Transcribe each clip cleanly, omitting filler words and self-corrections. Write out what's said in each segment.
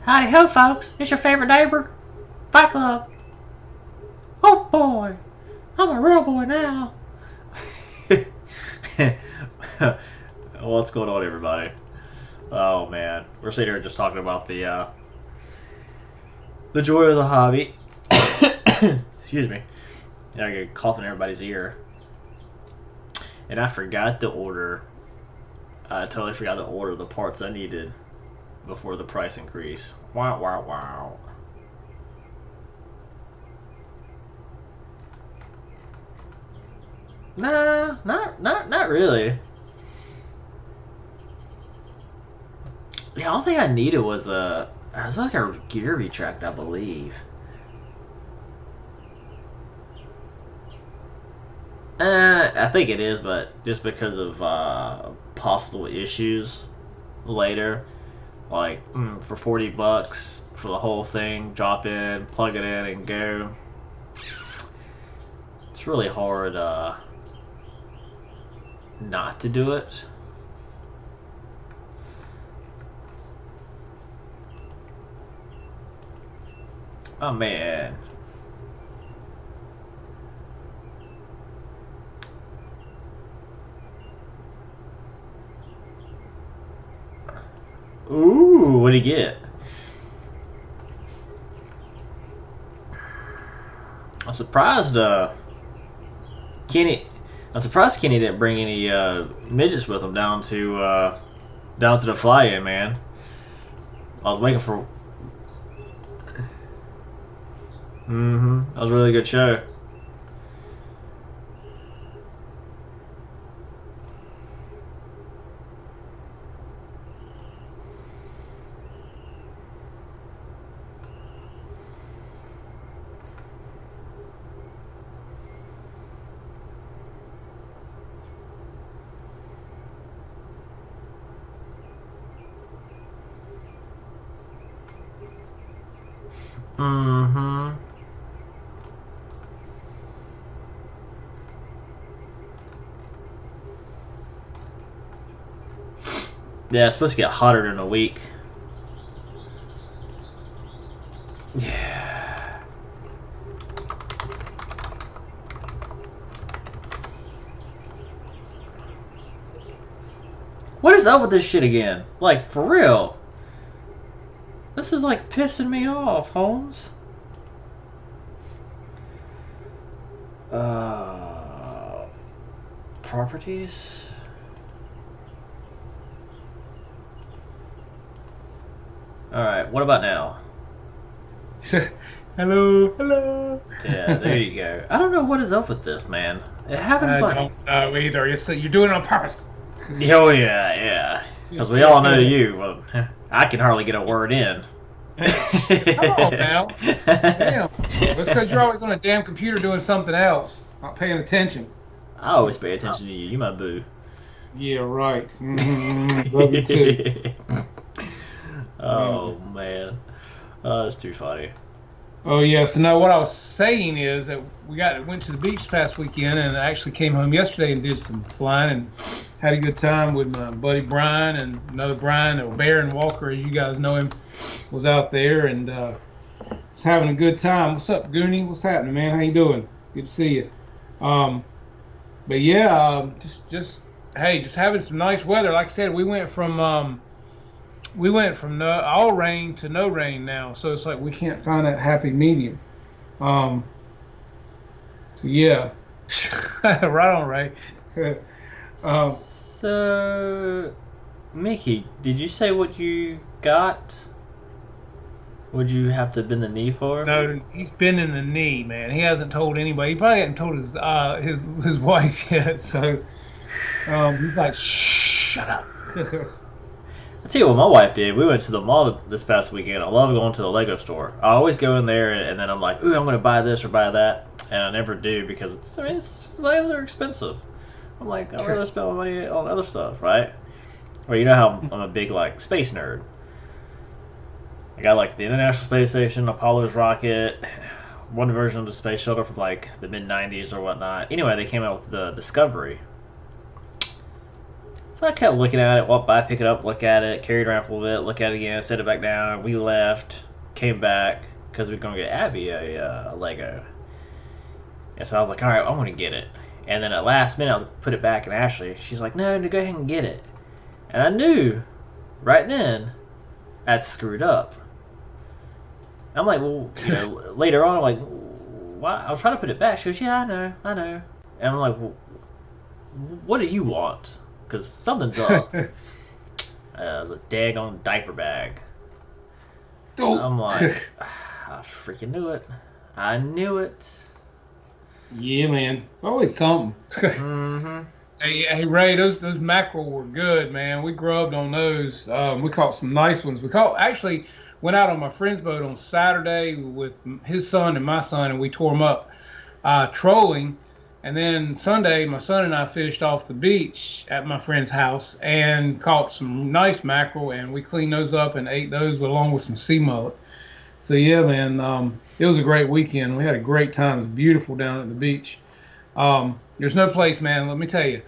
Howdy ho, folks. It's your favorite neighbor, Fight Club. Oh boy, I'm a real boy now. What's going on, everybody? Oh man, we're sitting here just talking about the joy of the hobby. Excuse me. I get coughing in everybody's ear. And I forgot to order. I totally forgot to order the parts I needed before the price increase. Wow, wow, wow. Nah, not really. The only thing I needed was it was like a gear retract, I believe. I think it is, but just because of possible issues later, like for $40 for the whole thing, drop in, plug it in, and go. It's really hard not to do it. Oh man. Ooh, what'd he get? I'm surprised Kenny didn't bring any midgets with him down to the fly-in, man. I was waiting for that was a really good show. Yeah, it's supposed to get hotter in a week. Yeah. What is up with this shit again? Like, for real? This is like pissing me off, Holmes. Properties? Alright, what about now? Hello. Yeah, there you go. I don't know what is up with this, man. It happens like... don't know either. You're doing it on purpose. Oh, yeah. Because we all know you. Well, I can hardly get a word in. Come on now. Damn. It's because you're always on a damn computer doing something else, not paying attention. I always pay attention to you. You my boo. Yeah, right. Love you too. Oh, man. Oh, that's too funny. Oh, yeah. So now what I was saying is that went to the beach this past weekend and I actually came home yesterday and did some flying and had a good time with my buddy Brian and another Brian, or Baron Walker, as you guys know him, was out there and was having a good time. What's up, Goonie? What's happening, man? How you doing? Good to see you. But yeah, just having some nice weather. Like I said, we went from all rain to no rain now, so it's like we can't find that happy medium. So yeah, right on, Ray. So, Mickey, did you say what you got? Would you have to bend the knee for? No, he's bending the knee, man. He hasn't told anybody. He probably hasn't told his wife yet. So he's like, shh, shut up. I'll tell you what my wife did. We went to the mall this past weekend. I love going to the Lego store. I always go in there and then I'm like, ooh, I'm going to buy this or buy that. And I never do because Legos are expensive. I'm like, I'd rather spend my money on other stuff, right? Well, you know how I'm a big, like, space nerd. I got, like, the International Space Station, Apollo's rocket, one version of the space shuttle from, like, the mid-90s or whatnot. Anyway, they came out with the Discovery. So I kept looking at it, walked by, pick it up, look at it, carried around for a little bit, look at it again, set it back down. We left, came back because we were gonna get Abby a Lego. And so I was like, all right, I want to get it. And then at last minute, I was put it back, and Ashley, she's like, no, go ahead and get it. And I knew right then I'd screwed up. I'm like, well, later on, I'm like, why? I was trying to put it back. She goes, yeah, I know. And I'm like, well, what do you want? Because something's up. The daggone diaper bag. Oh. I'm like, I freaking knew it. I knew it. Yeah, man. It's always something. Mm-hmm. Hey, Ray, those mackerel were good, man. We grubbed on those. We caught some nice ones. Actually went out on my friend's boat on Saturday with his son and my son, and we tore them up trolling. And then Sunday, my son and I fished off the beach at my friend's house and caught some nice mackerel, and we cleaned those up and ate those along with some sea mullet. So, yeah, man, it was a great weekend. We had a great time. It was beautiful down at the beach. There's no place, man, let me tell you.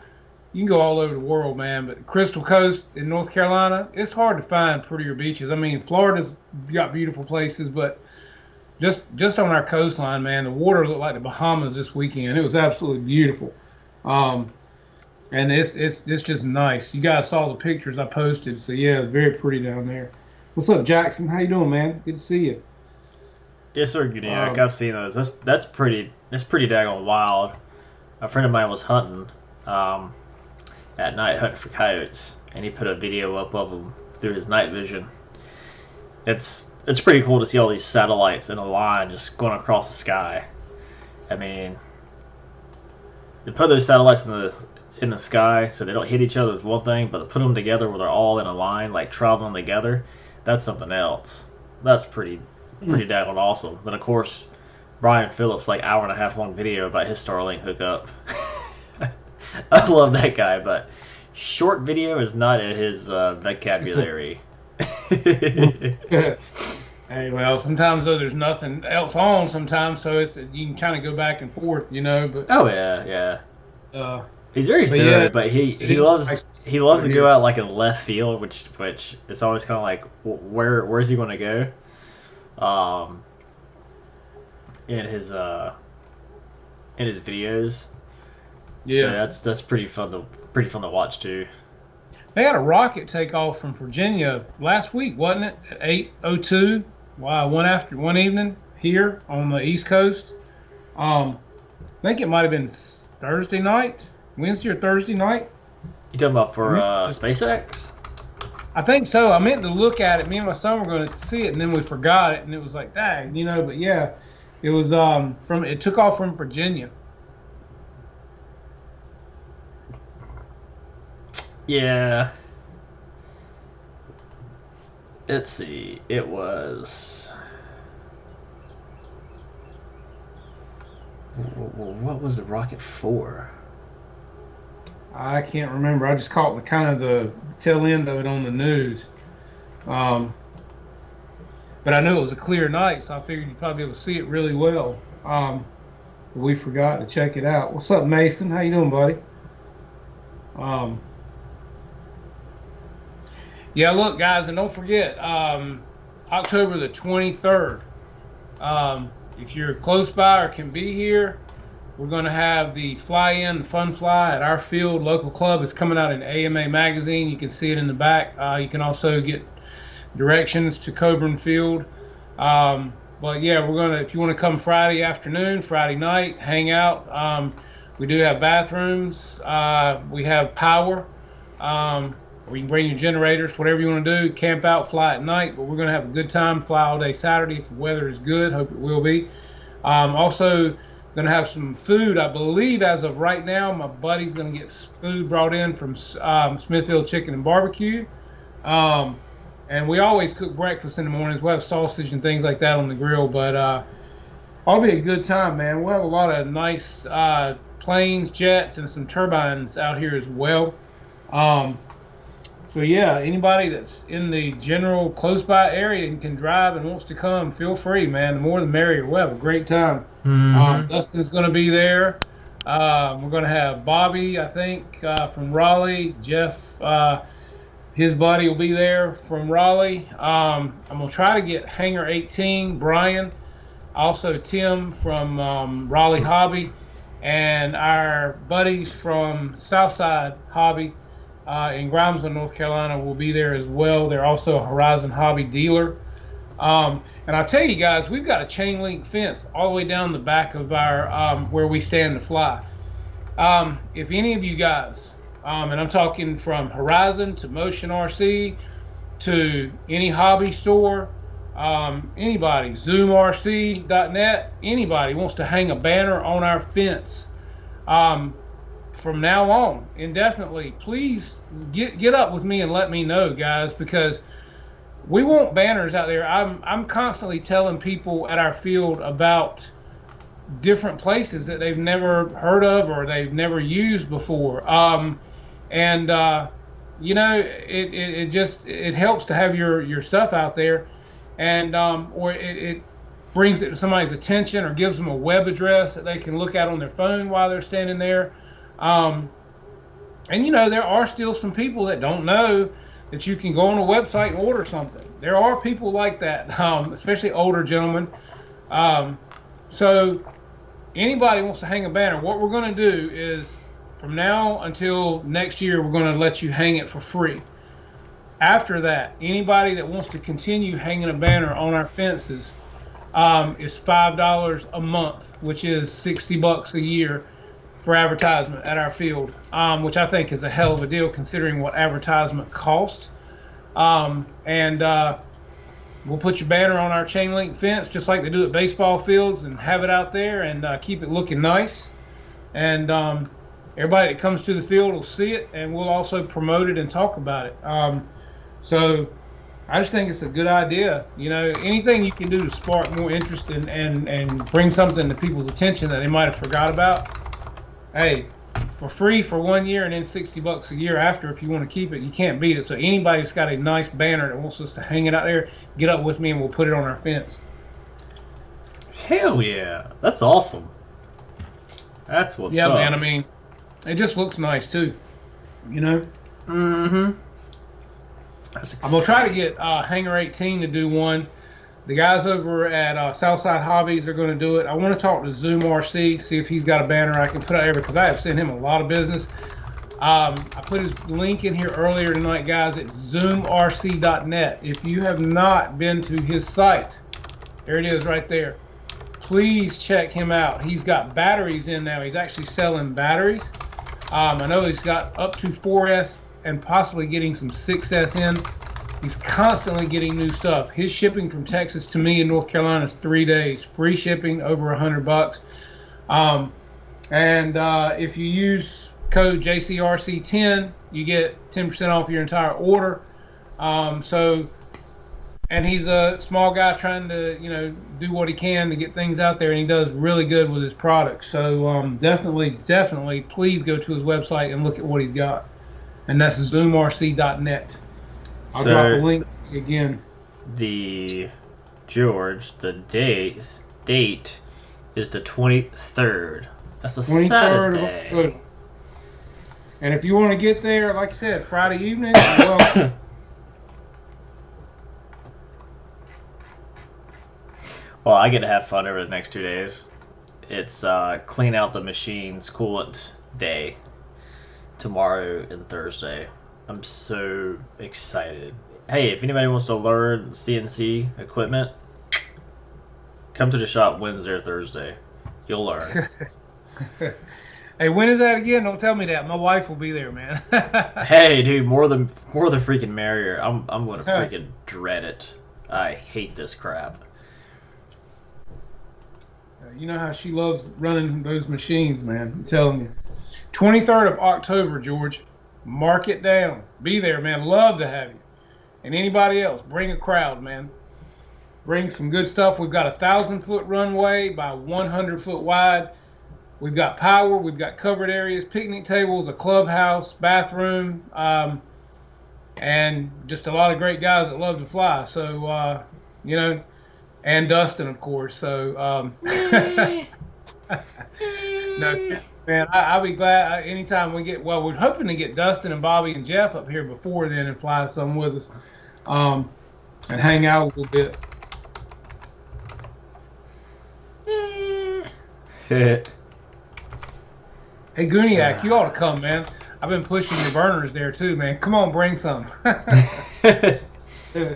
You can go all over the world, man, but Crystal Coast in North Carolina, it's hard to find prettier beaches. I mean, Florida's got beautiful places, but just on our coastline, man, the water looked like the Bahamas this weekend. It was absolutely beautiful. And it's just nice. You guys saw the pictures I posted, so yeah, it's very pretty down there. What's up, Jackson? How you doing, man? Good to see you. Yes, sir, good. I've seen those. That's pretty daggone wild. A friend of mine was hunting at night, hunting for coyotes, and he put a video up of them through his night vision. It's pretty cool to see all these satellites in a line just going across the sky. I mean, to put those satellites in the sky so they don't hit each other is one thing, but to put them together where they're all in a line, like traveling together, that's something else. That's pretty daggone awesome. Then of course, Brian Phillips, like hour and a half long video about his Starlink hookup. I love that guy, but short video is not in his vocabulary. Hey, well, sometimes though there's nothing else on sometimes, so you can kind of go back and forth, But oh yeah. He's very thorough, yeah, but he loves to go out like in left field, which is always kind of like where's he going to go? In his videos. Yeah, so that's pretty fun to watch too. They had a rocket take off from Virginia last week, wasn't it? At 8:02. Wow, one evening here on the East Coast. I think it might have been Thursday night, Wednesday or Thursday night. You talking about for SpaceX? I think so. I meant to look at it. Me and my son were going to see it, and then we forgot it, and it was like, dang, But yeah, it was it took off from Virginia. Yeah. Let's see. It was. What was the rocket for? I can't remember. I just caught the tail end of it on the news. But I knew it was a clear night, so I figured you'd probably be able to see it really well. But we forgot to check it out. What's up, Mason? How you doing, buddy? Yeah, look, guys, and don't forget, October the 23rd. If you're close by or can be here, we're going to have the fly-in, the fun fly at our field local club. It's coming out in AMA magazine. You can see it in the back. You can also get directions to Coburn Field. But yeah, if you want to come Friday afternoon, Friday night, hang out. We do have bathrooms. We have power. Or you can bring your generators, whatever you want to do, camp out, fly at night. But we're going to have a good time, fly all day Saturday if the weather is good. Hope it will be. Also, going to have some food. I believe as of right now, my buddy's going to get food brought in from Smithfield Chicken and Barbecue. And we always cook breakfast in the mornings. We'll have sausage and things like that on the grill. But it'll be a good time, man. We'll have a lot of nice planes, jets, and some turbines out here as well. So yeah, anybody that's in the general close by area and can drive and wants to come, feel free, man. The more the merrier. We'll have a great time. Mm-hmm. Dustin's going to be there. We're going to have Bobby, I think, from Raleigh. Jeff, his buddy will be there from Raleigh. I'm going to try to get Hangar 18, Brian, also Tim from Raleigh Hobby, and our buddies from Southside Hobby in Grimesville, North Carolina will be there as well. They're also a Horizon Hobby dealer. And I'll tell you guys, we've got a chain link fence all the way down the back of our where we stand to fly. If any of you guys, and I'm talking from Horizon to Motion RC to any hobby store, anybody, zoomrc.net, anybody wants to hang a banner on our fence from now on indefinitely, please get up with me and let me know, guys, because we want banners out there. I'm constantly telling people at our field about different places that they've never heard of or they've never used before. You know, it helps to have your stuff out there, and or it brings it to somebody's attention or gives them a web address that they can look at on their phone while they're standing there. And you know, there are still some people that don't know that you can go on a website and order something. There are people like that, especially older gentlemen. So anybody wants to hang a banner, what we're going to do is from now until next year, we're going to let you hang it for free. After that, anybody that wants to continue hanging a banner on our fences is $5 a month, which is $60 a year for advertisement at our field, which I think is a hell of a deal considering what advertisement costs. We'll put your banner on our chain link fence just like they do at baseball fields and have it out there and keep it looking nice. And everybody that comes to the field will see it, and we'll also promote it and talk about it. So I just think it's a good idea. You know, anything you can do to spark more interest and bring something to people's attention that they might have forgot about. Hey, for free for 1 year and then $60 a year after if you want to keep it, you can't beat it. So anybody that's got a nice banner that wants us to hang it out there, get up with me and we'll put it on our fence. Hell yeah, that's awesome. That's what's up. Yeah, man. I mean, it just looks nice too. You know. Mm-hmm. I'm gonna try to get Hangar 18 to do one. The guys over at Southside Hobbies are going to do it. I want to talk to Zoom RC, see if he's got a banner I can put out there because I have sent him a lot of business. I put his link in here earlier tonight, guys. It's zoomrc.net. If you have not been to his site, there it is right there. Please check him out. He's got batteries in now. He's actually selling batteries. I know he's got up to 4S and possibly getting some 6S in. He's constantly getting new stuff. His shipping from Texas to me in North Carolina is 3 days. Free shipping, over $100. If you use code JCRC10, you get 10% off your entire order. And he's a small guy trying to, you know, do what he can to get things out there, and he does really good with his products. So definitely, please go to his website and look at what he's got. And that's zoomrc.net. I'll drop a link again. The date is the 23rd. That's a 23rd Saturday. Of October. And if you want to get there, like I said, Friday evening, well. Well, I get to have fun over the next 2 days. It's clean out the machines coolant day tomorrow and Thursday. I'm so excited. Hey, if anybody wants to learn CNC equipment, come to the shop Wednesday or Thursday. You'll learn. Hey, when is that again? Don't tell me that. My wife will be there, man. Hey, dude, more the freaking merrier. I'm going to freaking dread it. I hate this crap. You know how she loves running those machines, man. I'm telling you. 23rd of October, George. Mark it down. Be there, man. Love to have you. And anybody else, bring a crowd, man. Bring some good stuff. We've got a 1,000-foot runway by 100-foot wide. We've got power. We've got covered areas, picnic tables, a clubhouse, bathroom, and just a lot of great guys that love to fly. So, you know, and Dustin, of course. So, no, Man, I'll be glad anytime we get. Well, we're hoping to get Dustin and Bobby and Jeff up here before then and fly some with us, um, and hang out a little bit. Hey, Gooniac, you ought to come, man. I've been pushing your burners there too, man. Come on, bring some. That'd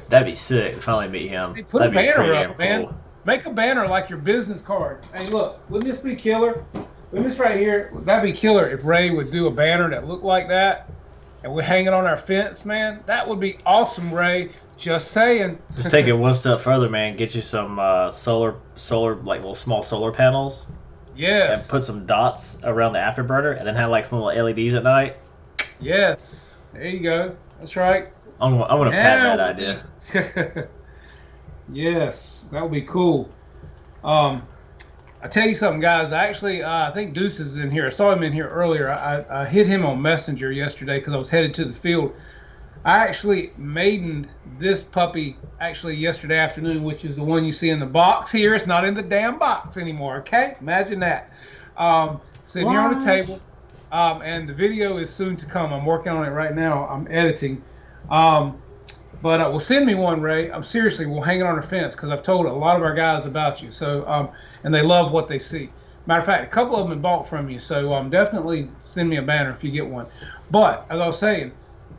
be sick. Finally meet him. Hey, put That'd a be banner pretty up, damn man. cool. Make a banner like your business card. Hey, look, wouldn't this be killer? Wouldn't this right here? That'd be killer if Ray would do a banner that looked like that, and we hang it on our fence, man. That would be awesome, Ray. Just saying. Just take it one step further, man. Get you some solar, like little small solar panels, Yes. and put some dots around the afterburner, and then have like some little LEDs at night. Yes. There you go. That's right. I'm gonna patent that idea. Yes, that would be cool. I tell you something, guys. I think Deuce is in here. I saw him in here earlier. I hit him on Messenger yesterday because I was headed to the field. I actually maidened this puppy actually yesterday afternoon, which is the one you see in the box here. It's not in the damn box anymore, okay? Imagine that. Sitting here on the table, and the video is soon to come. I'm working on it right now. I'm editing. But well, send me one, Ray. I'm seriously, we'll hang it on our fence because I've told a lot of our guys about you. So, and they love what they see. Matter of fact, a couple of them have bought from you. So, definitely send me a banner if you get one. But as I was saying,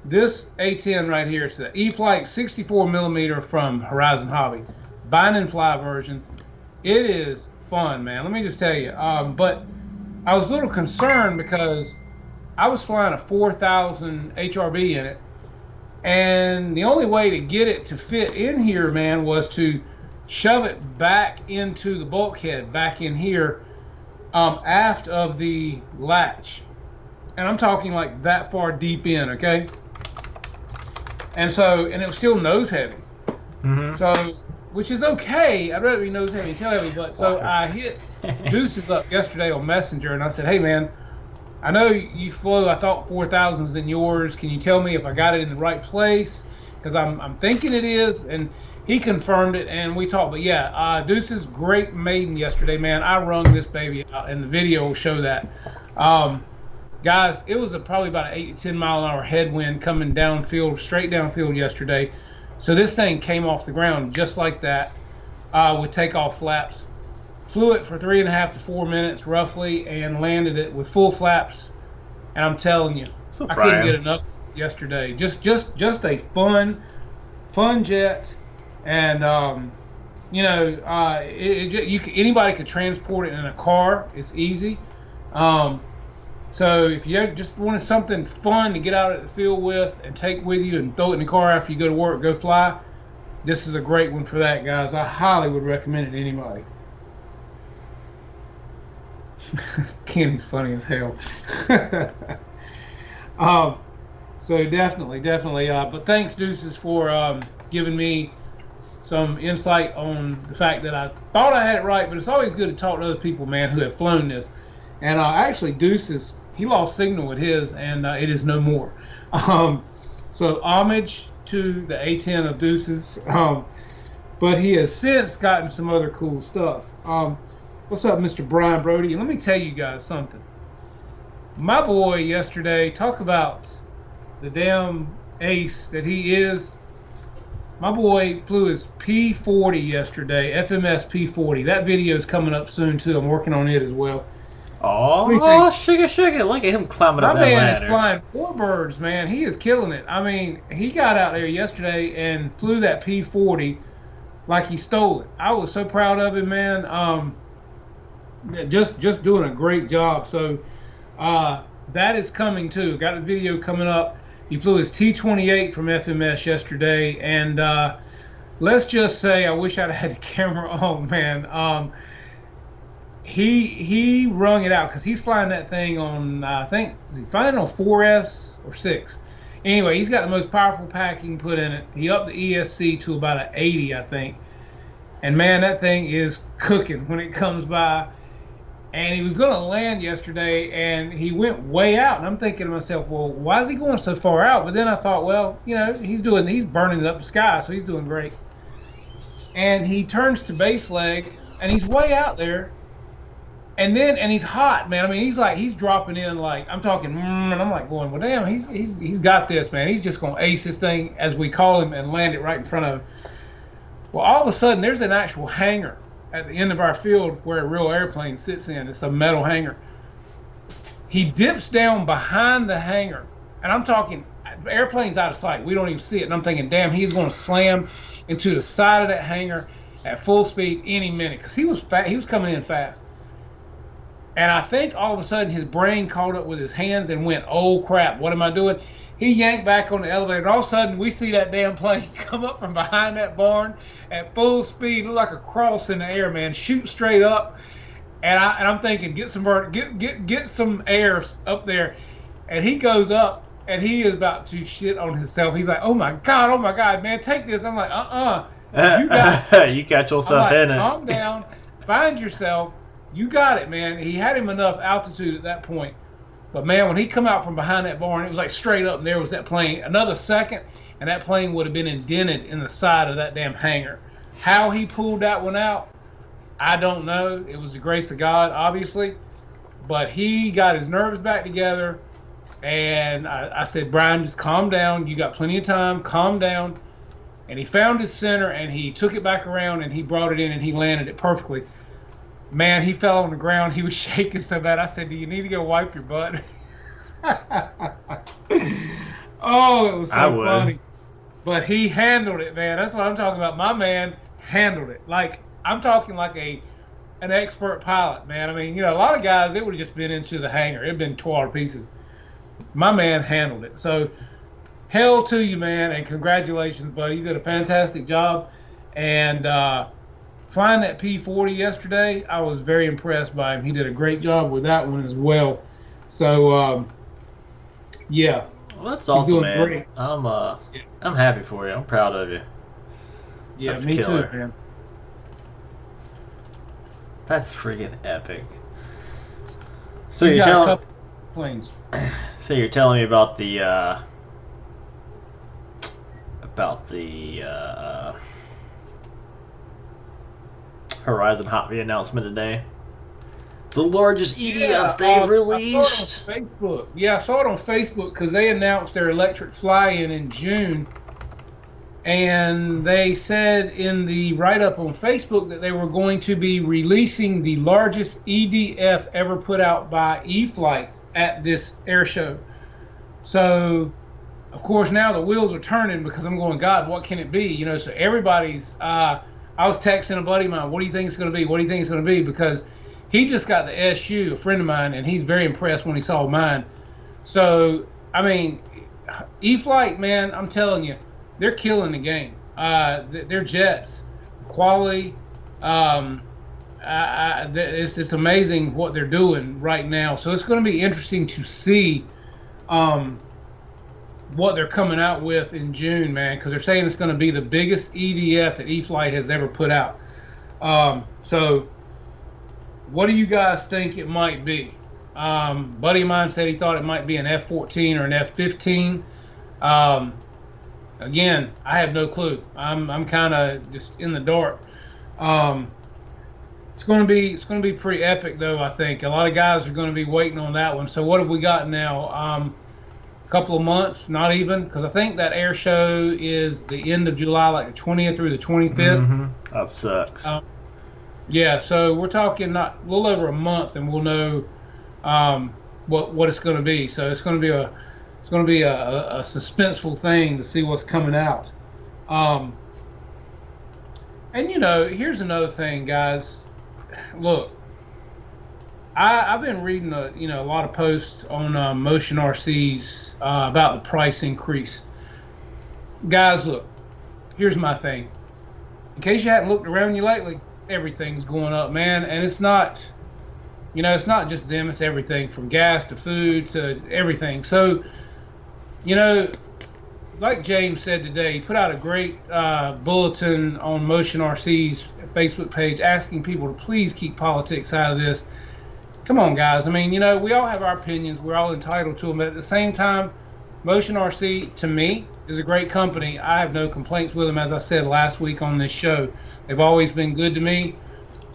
this A10 right here, it's the E-Flight 64 millimeter from Horizon Hobby, bind and fly version. It is fun, man. Let me just tell you. But I was a little concerned because I was flying a 4000 HRB in it. And the only way to get it to fit in here, man, was to shove it back into the bulkhead, back in here, aft of the latch. And I'm talking like that far deep in, okay? And so, and it was still nose heavy. Mm-hmm. So, which is okay. I'd rather be nose heavy and tail heavy. But so I hit Deuces up yesterday on Messenger, and I said, hey, man, I know you flew, I thought 4000's in yours. Can you tell me if I got it in the right place? Because I'm thinking it is. And he confirmed it, and we talked. But yeah, Deuce's great maiden yesterday, man. I wrung this baby out, and the video will show that. Guys, it was probably about an 8 to 10 mile an hour headwind coming downfield, straight downfield yesterday. So this thing came off the ground just like that with takeoff flaps. Flew it for 3.5 to 4 minutes roughly, and landed it with full flaps. And I'm telling you, So I couldn't Brian, get enough yesterday. Just a fun jet, and anybody could transport it in a car. It's easy. So if you just wanted something fun to get out at the field with and take with you and throw it in the car after you go to work, go fly, this is a great one for that, guys. I highly would recommend it to anybody. Kenny's funny as hell. So definitely. But thanks, Deuces, for giving me some insight on the fact that I thought I had it right. But it's always good to talk to other people, man, who have flown this. And actually, Deuces, he lost signal with his, and it is no more. So homage to the A10 of Deuces. But he has since gotten some other cool stuff. What's up, Mr. Brian Brody? And let me tell you guys something. My boy yesterday, talk about the damn ace that he is. My boy flew his P40 yesterday, FMS P40. That video is coming up soon, too. I'm working on it as well. Oh, shake it. Look at him climbing up that ladder. My man is flying warbirds, man. He is killing it. I mean, he got out there yesterday and flew that P40 like he stole it. I was so proud of him, man. Just doing a great job. So that is coming too. Got a video coming up. He flew his T-28 from FMS yesterday, and let's just say I wish I'd had the camera on, man. He wrung it out because he's flying that thing on I think he's flying it on 4S or 6. Anyway, he's got the most powerful pack he can put in it. He upped the ESC to about an 80, I think. And man, that thing is cooking when it comes by. And he was going to land yesterday, and he went way out. And I'm thinking to myself, well, why is he going so far out? But then I thought, well, he's burning up the sky, so he's doing great. And he turns to base leg, and he's way out there. And he's hot, man. I mean, he's dropping in like I'm talking, and I'm like going, well, damn, he's got this, man. He's just gonna ace this thing as we call him and land it right in front of him. Well, all of a sudden, there's an actual hangar at the end of our field where a real airplane sits in. It's a metal hangar. He dips down behind the hangar, and I'm talking, the airplane's out of sight. We don't even see it. And I'm thinking, damn, he's going to slam into the side of that hangar at full speed any minute because he was coming in fast. And I think all of a sudden his brain caught up with his hands and went, oh crap, what am I doing? He yanked back on the elevator, and all of a sudden we see that damn plane come up from behind that barn at full speed, look like a cross in the air, man, shoot straight up. And I'm thinking, get some air up there. And he goes up, and he is about to shit on himself. He's like, oh my God, man, take this. I'm like, you got yourself in it. Calm down, find yourself. You got it, man. He had him enough altitude at that point. But, man, when he come out from behind that barn, it was like straight up, and there was that plane. Another second, and that plane would have been indented in the side of that damn hangar. How he pulled that one out, I don't know. It was the grace of God, obviously. But he got his nerves back together, and I said, Brian, just calm down. You got plenty of time. Calm down. And he found his center, and he took it back around, and he brought it in, and he landed it perfectly. Man, he fell on the ground. He was shaking so bad. I said, do you need to go wipe your butt? Oh, it was so funny. But he handled it, man. That's what I'm talking about. My man handled it. Like, I'm talking like an expert pilot, man. I mean, a lot of guys, they would have just been into the hangar. It would have been tore to pieces. My man handled it. So, hell to you, man, and congratulations, buddy. You did a fantastic job. And, flying that P-40 yesterday, I was very impressed by him. He did a great job with that one as well. So, yeah. Well, that's awesome, man. Great. I'm happy for you. I'm proud of you. Yeah, that's me killer. Too, man. That's freaking epic. So you're telling planes. So you're telling me about the Horizon Hot V announcement today. The largest EDF they've released. I saw it on Facebook. Yeah, I saw it on Facebook because they announced their electric fly-in in June. And they said in the write-up on Facebook that they were going to be releasing the largest EDF ever put out by E-Flight at this air show. So, of course, now the wheels are turning because I'm going, God, what can it be? So everybody's... I was texting a buddy of mine, what do you think it's going to be? What do you think it's going to be? Because he just got the SU, a friend of mine, and he's very impressed when he saw mine. So, I mean, E-Flight, man, I'm telling you, they're killing the game. They're jets. Quality. It's amazing what they're doing right now. So it's going to be interesting to see what they're coming out with in June, man, because they're saying it's going to be the biggest EDF that E-Flight has ever put out. So what do you guys think it might be? Buddy of mine said he thought it might be an F-14 or an F-15. Again, I have no clue. I'm kind of just in the dark. It's going to be pretty epic, though. I think a lot of guys are going to be waiting on that one. So what have we got now? Couple of months, not even, because I think that air show is the end of July, like the 20th through the 25th. Mm-hmm. That sucks. Yeah, so we're talking not a little over a month, and we'll know what it's going to be. So it's going to be a suspenseful thing to see what's coming out. And here's another thing, guys. Look. I've been reading a lot of posts on Motion RCs about the price increase. Guys, look, here's my thing. In case you hadn't looked around you lately, everything's going up, man, and it's not just them, it's everything from gas to food to everything. So, like James said today, he put out a great bulletin on Motion RC's Facebook page asking people to please keep politics out of this. Come on, guys. I mean, we all have our opinions. We're all entitled to them. But at the same time, Motion RC, to me, is a great company. I have no complaints with them, as I said last week on this show. They've always been good to me.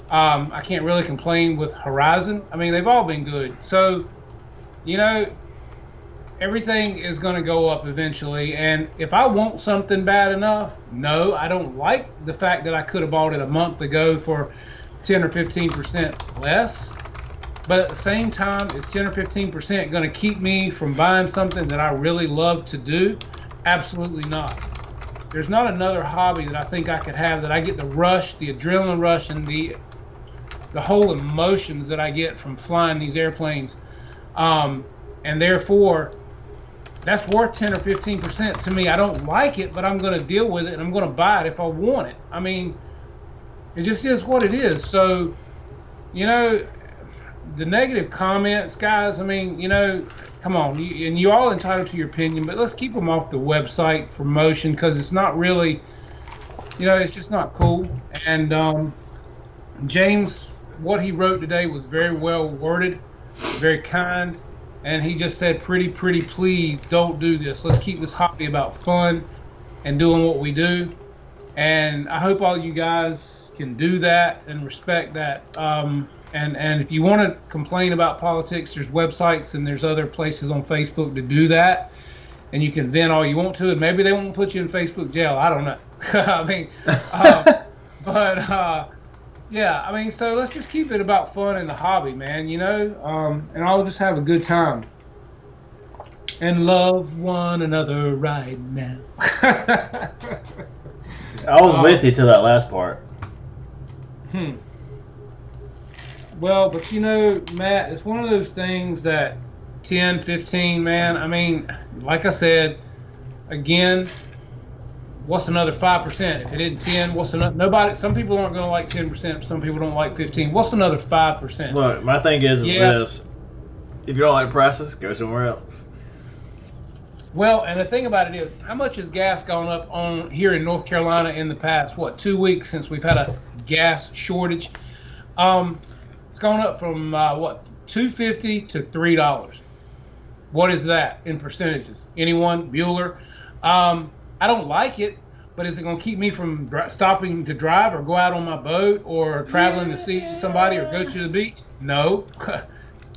I can't really complain with Horizon. I mean, they've all been good. So, you know, everything is going to go up eventually. And if I want something bad enough, no, I don't like the fact that I could have bought it a month ago for 10 or 15% less. But at the same time, is 10 or 15% going to keep me from buying something that I really love to do? Absolutely not. There's not another hobby that I think I could have that I get the rush, the adrenaline rush, and the whole emotions that I get from flying these airplanes. And therefore, that's worth 10 or 15% to me. I don't like it, but I'm going to deal with it, and I'm going to buy it if I want it. I mean, it just is what it is. So, you know, the negative comments, guys, I mean, you know, come on. And you're all entitled to your opinion, but let's keep them off the website for motion, because it's not really, you know, it's just not cool. And James, what he wrote today was very well worded, very kind. And he just said, pretty please don't do this. Let's keep this hobby about fun and doing what we do. And I hope all you guys can do that and respect that. And if you want to complain about politics, there's websites and there's other places on Facebook to do that. And you can vent all you want to, and maybe they won't put you in Facebook jail. I don't know. I mean, yeah, I mean, so let's just keep it about fun and the hobby, man, you know, and I'll just have a good time and love one another right now. I was with you to that last part. Well, but you know, Matt, it's one of those things that 10, 15, man, I mean, like I said, again, what's another 5%? If it isn't 10, what's another? Nobody. Some people aren't going to like 10%. Some people don't like 15. What's another 5%? Look, my thing is this: if you don't like prices, go somewhere else. Well, and the thing about it is, how much has gas gone up on here in North Carolina in the past 2 weeks since we've had a gas shortage? It's gone up from $2.50 to $3. What is that in percentages? Anyone? Bueller? I don't like it, but is it going to keep me from stopping to drive or go out on my boat or traveling to see somebody or go to the beach? No.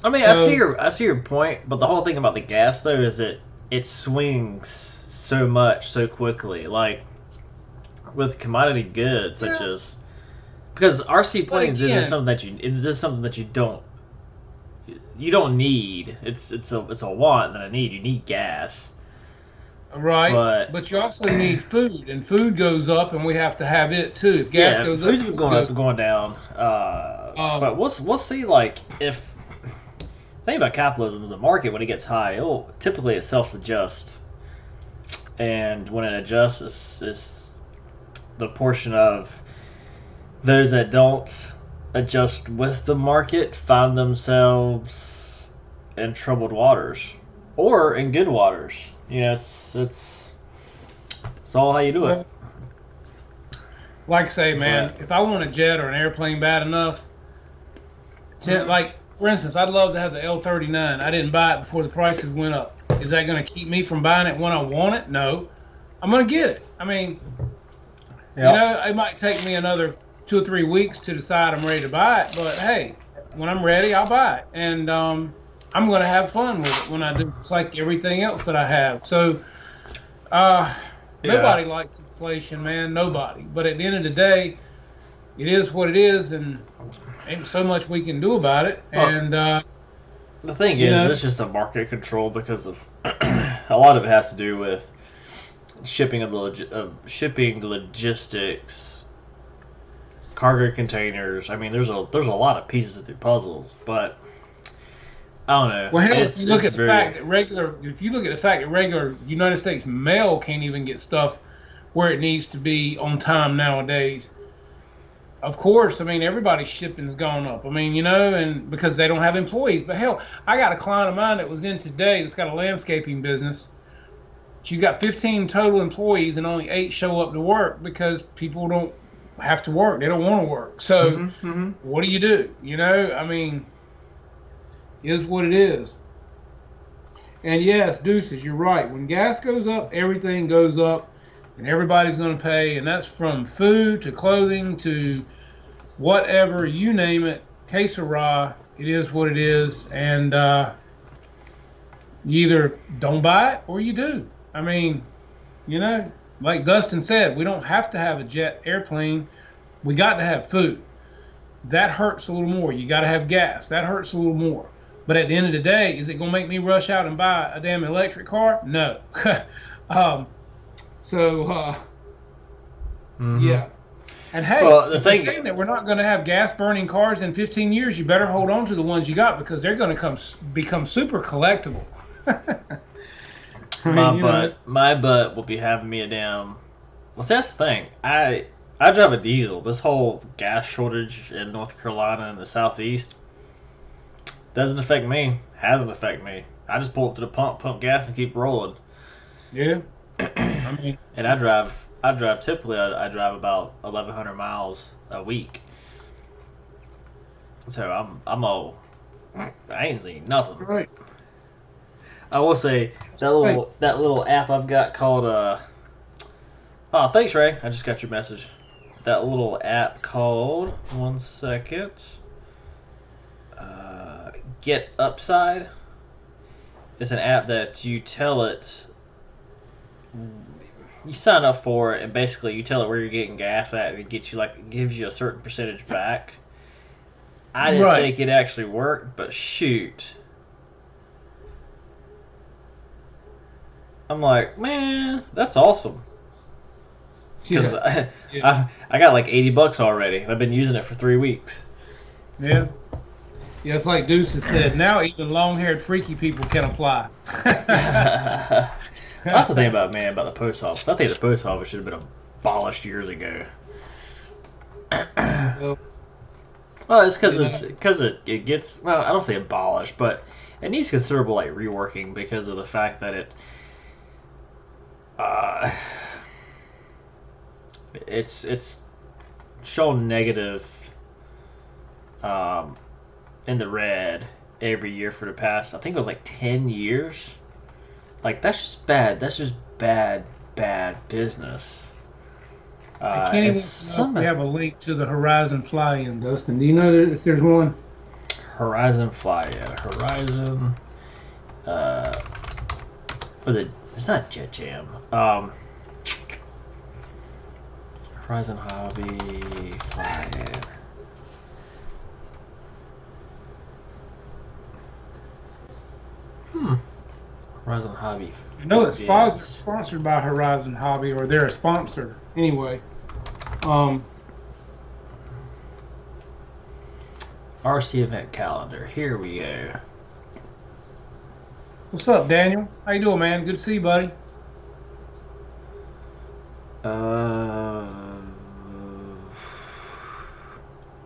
I mean, so, I see your point, but the whole thing about the gas though is that it swings so much so quickly. Like with commodity goods such as, because RC planes is something that you don't need. It's a want and a need. You need gas. Right, but you also need food, and food goes up, and we have to have it too. If gas goes up, food's going up and going down. But we'll see. Like, if the thing about capitalism is the market, when it gets high, it self-adjusts, and when it adjusts, it's the portion of those that don't adjust with the market find themselves in troubled waters or in good waters. You know, it's all how you do it. Like I say, man, if I want a jet or an airplane bad enough, like, for instance, I'd love to have the L-39. I didn't buy it before the prices went up. Is that going to keep me from buying it when I want it? No. I'm going to get it. I mean, you know, it might take me another 2 or 3 weeks to decide I'm ready to buy it, but hey, when I'm ready, I'll buy it. And I'm going to have fun with it when I do. It's like everything else that I have. So nobody likes inflation, man. Nobody. But at the end of the day, it is what it is, and ain't so much we can do about it. Well, and the thing is, it's just a market control because of a lot of it has to do with shipping shipping logistics, cargo containers. I mean, there's a lot of pieces of the puzzles, but I don't know. Well, hell, if you look at the fact that regular United States mail can't even get stuff where it needs to be on time nowadays. Of course, I mean, everybody's shipping's gone up. I mean, you know, and because they don't have employees. But hell, I got a client of mine that was in today that's got a landscaping business. She's got 15 total employees and only 8 show up to work because people don't have to work. They don't want to work. So what do? You know, I mean, is what it is. And yes, Deuces, you're right. When gas goes up, everything goes up, and everybody's going to pay. And that's from food to clothing to whatever, you name it, que sera, it is what it is, and you either don't buy it or you do. I mean, you know, like Dustin said, we don't have to have a jet airplane. We got to have food. That hurts a little more. You got to have gas. That hurts a little more. But at the end of the day, is it going to make me rush out and buy a damn electric car? No. um, so, yeah. And hey, Well, the if you're thing, saying that we're not going to have gas burning cars in 15 years, you better hold on to the ones you got because they're going to become super collectible. my butt will be having me a damn. Well, see, that's the thing. I drive a diesel. This whole gas shortage in North Carolina and the Southeast doesn't affect me. Hasn't affected me. I just pull up to the pump gas, and keep rolling. Yeah. I mean, and I drive typically. I drive about 1,100 miles a week. So I ain't seen nothing. right. I will say that little app I've got called Oh, thanks, Ray. I just got your message. That little app called, one second, Get Upside. It's an app that you tell it, you sign up for it, and basically you tell it where you're getting gas at, and it gives you a certain percentage back. I didn't think it actually worked, but shoot. I'm like, man, that's awesome. Because I got like $80 already. I've been using it for 3 weeks. Yeah. Yeah, it's like Deuce has said. Now even long-haired freaky people can apply. That's the thing about the post office. I think the post office should have been abolished years ago. Well, it's because it gets, well, I don't say abolished, but it needs considerable reworking because of the fact that it's shown negative in the red every year for the past, I think it was 10 years. That's just bad. That's just bad business. I can't even know if we have a link to the Horizon Fly-In, Dustin. Do you know if there's one? Horizon Fly-In. Horizon. Was it? It's not Jet Jam. Horizon Hobby Fly-In. Horizon Hobby. I know it's sponsored by Horizon Hobby, or they're a sponsor. Anyway. RC event calendar. Here we go. What's up, Daniel? How you doing, man? Good to see you, buddy.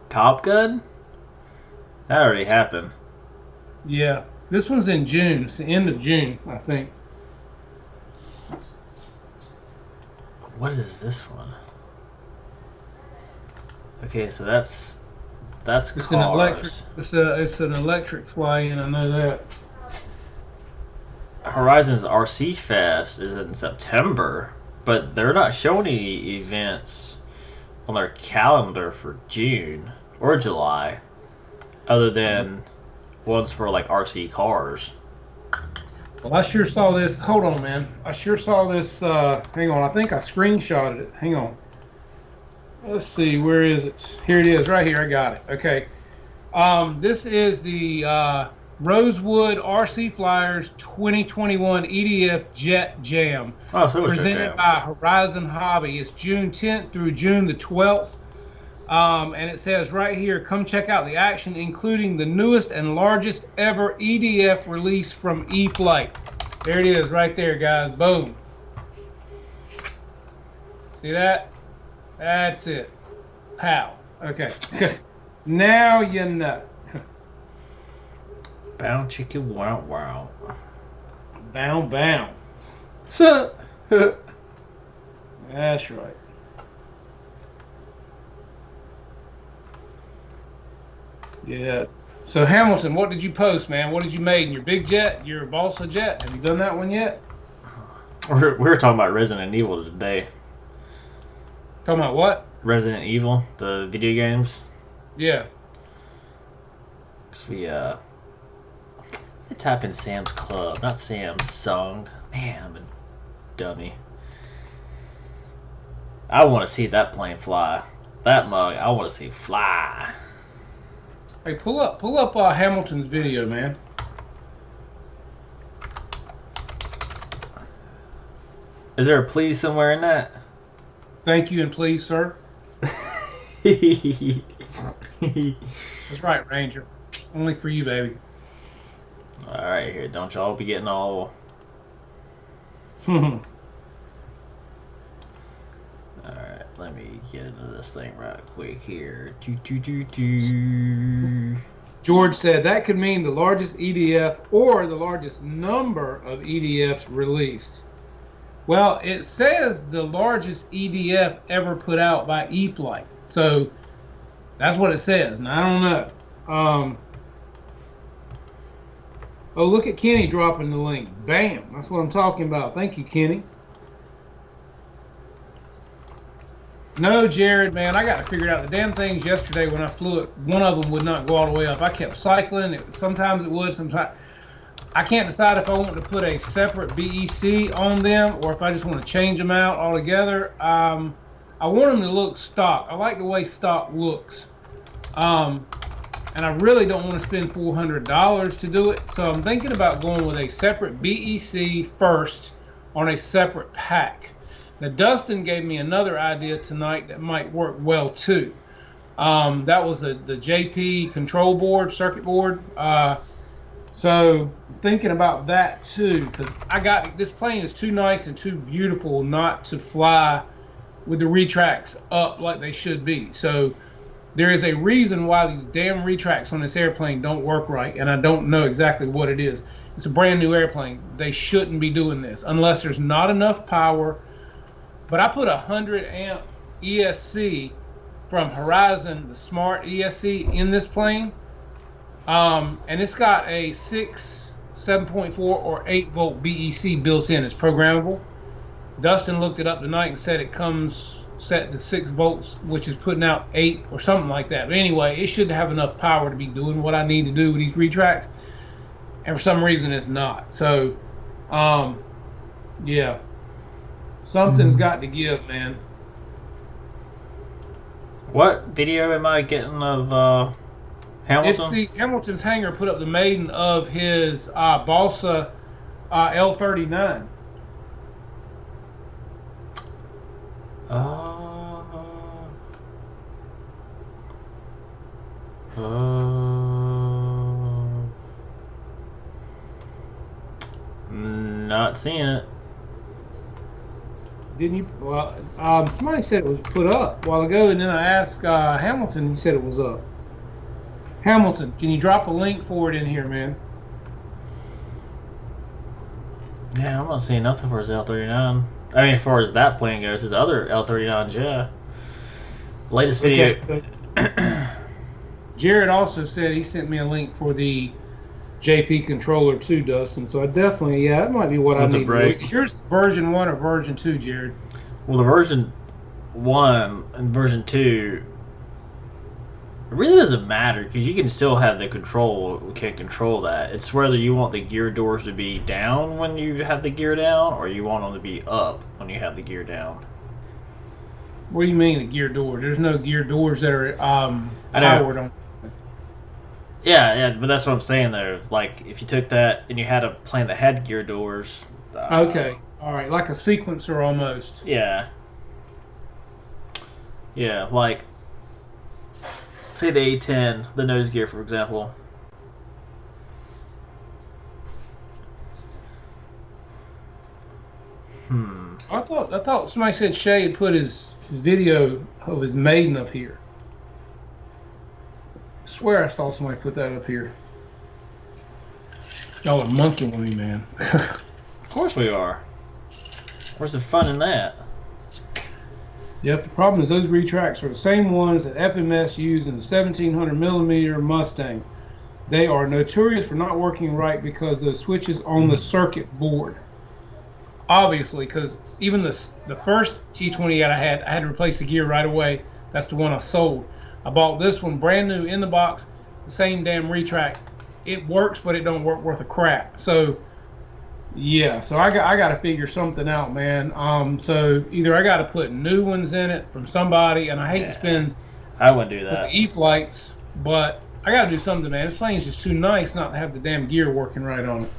Top Gun? That already happened. Yeah. This one's in June. It's the end of June, I think. What is this one? Okay, so that's it's cars. an electric. It's an electric fly-in. I know that. Horizon's RC Fest is in September, but they're not showing any events on their calendar for June or July, other than ones for RC cars. Well, I sure saw this. Hold on, man. I sure saw this. Hang on. I think I screenshotted it. Hang on. Let's see. Where is it? Here it is. Right here. I got it. Okay. This is the Rosewood RC Flyers 2021 EDF Jet Jam. Oh, so presented by Horizon Hobby. It's June 10th through June the 12th. And it says right here, come check out the action, including the newest and largest ever EDF release from E-Flight. There it is right there, guys. Boom. See that? That's it. Pow. Okay. Now you know. Bow chicken wow wow. Bow. That's right. Yeah. So Hamilton, what did you post, man? What did you make in your big jet, your balsa jet? Have you done that one yet? We were talking about Resident Evil today. Talking about what? Resident Evil, the video games. Yeah. Cause we I type in Sam's Club, not Samsung. Man, I'm a dummy. I want to see that plane fly. That mug, I want to see fly. Hey, pull up Hamilton's video, man. Is there a please somewhere in that? Thank you and please, sir. That's right, Ranger. Only for you, baby. All right, here. Don't y'all be getting all. George All right, let me get into this thing right quick here. said that could mean the largest EDF or the largest number of EDFs released. Well, it says the largest EDF ever put out by E-Flight. So that's what it says. And I don't know. Oh, look at Kenny dropping the link. Bam. That's what I'm talking about. Thank you, Kenny. No, Jared, man, I got to figure it out. The damn things yesterday when I flew it, one of them would not go all the way up. I kept cycling. Sometimes it would, sometimes. I can't decide if I want to put a separate BEC on them or if I just want to change them out altogether. I want them to look stock. I like the way stock looks. And I really don't want to spend $400 to do it. So I'm thinking about going with a separate BEC first on a separate pack. Now, Dustin gave me another idea tonight that might work well, too. That was the JP control board, circuit board. So thinking about that, too, because this plane is too nice and too beautiful not to fly with the retracts up like they should be. So there is a reason why these damn retracts on this airplane don't work right, and I don't know exactly what it is. It's a brand new airplane. They shouldn't be doing this unless there's not enough power. But I put a 100 amp ESC from Horizon, the Smart ESC, in this plane. And it's got a 6, 7.4, or 8 volt BEC built in. It's programmable. Dustin looked it up tonight and said it comes set to 6 volts, which is putting out 8 or something like that. But anyway, it should have enough power to be doing what I need to do with these retracts. And for some reason, it's not. So, yeah. Something's got to give, man. What video am I getting of Hamilton? It's the Hamilton's hangar put up the maiden of his Balsa L39. Not seeing it. Didn't you? Well, somebody said it was put up a while ago, and then I asked Hamilton. He said it was up. Hamilton, can you drop a link for it in here, man? Yeah, I'm not seeing nothing for his L39. I mean, as far as that plane goes, his other L39s, yeah. Latest video. Okay, so Jared also said he sent me a link for the JP controller too, Dustin. So I definitely, yeah, that might be what I need. Is yours version 1 or version 2, Jared? Well, the version 1 and version 2, it really doesn't matter because you can still have the control. We can't control that. It's whether you want the gear doors to be down when you have the gear down, or you want them to be up when you have the gear down. What do you mean the gear doors? There's no gear doors that are powered on. Yeah, but that's what I'm saying though. Like, if you took that and you had a plane that had gear doors. Okay, all right, like a sequencer almost. Yeah. Yeah, like, say the A10, the nose gear, for example. I thought somebody said Shay had put his video of his maiden up here. I swear I saw somebody put that up here. Y'all are monkeying with me, man. Of course we are. Where's the fun in that? Yep, the problem is those retracts are the same ones that FMS used in the 1700mm Mustang. They are notorious for not working right because of the switches on the circuit board. Obviously, because even the first T28 I had to replace the gear right away. That's the one I sold. I bought this one brand new in the box, the same damn retract. It works, but it don't work worth a crap. So yeah, so I got to figure something out, man. So either I got to put new ones in it from somebody, and I hate to spend. I wouldn't do The that. E-flights, but I got to do something, man. This plane's just too nice not to have the damn gear working right on it.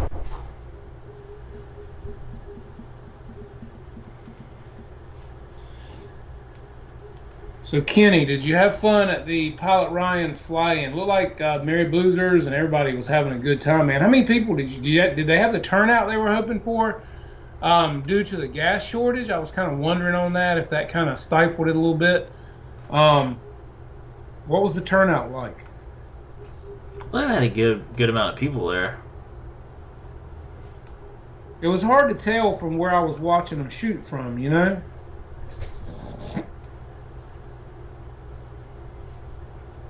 So Kenny, did you have fun at the Pilot Ryan fly-in? Looked like Mary Bloozers and everybody was having a good time, man. How many people did they have the turnout they were hoping for? Due to the gas shortage, I was kind of wondering on that, if that kind of stifled it a little bit. What was the turnout like? Well, they had a good amount of people there. It was hard to tell from where I was watching them shoot from, you know?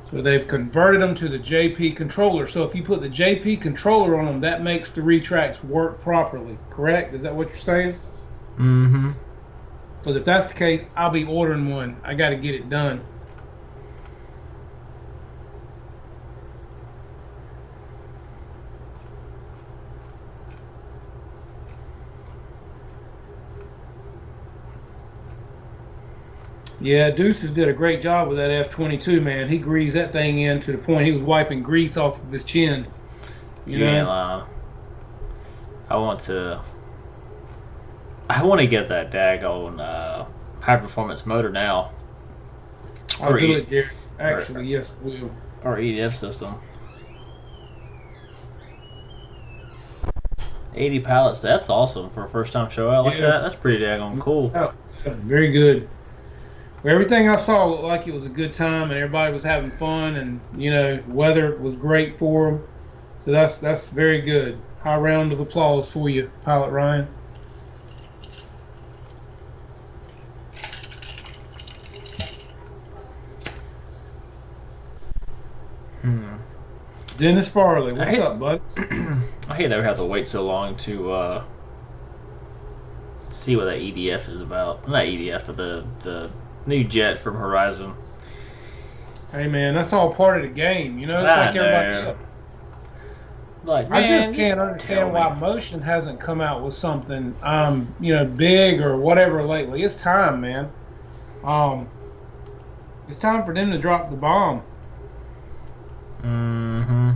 So they've converted them to the JP controller. So if you put the JP controller on them, that makes the retracts work properly, correct? Is that what you're saying? Mm-hmm. But if that's the case, I'll be ordering one. I got to get it done. Yeah, Deuces did a great job with that F-22, man. He greased that thing in to the point he was wiping grease off of his chin. You know? I want to get that daggone high performance motor now. I'll do it, Jared. Actually, yes, I will. Or EDF system. 80 pallets, that's awesome for a first time show out like that. That's pretty daggone cool. Oh, very good. Everything I saw looked like it was a good time and everybody was having fun, and you know, weather was great for them. So that's very good. High round of applause for you, Pilot Ryan. Dennis Farley, what's up, bud? I hate that we have to wait so long to see what that EDF is about. Not EDF, but the new jet from Horizon. Hey man, that's all part of the game, you know. It's like everybody else. Like, I just can't understand why Motion hasn't come out with something, you know, big or whatever lately. It's time, man. It's time for them to drop the bomb. Mm-hmm.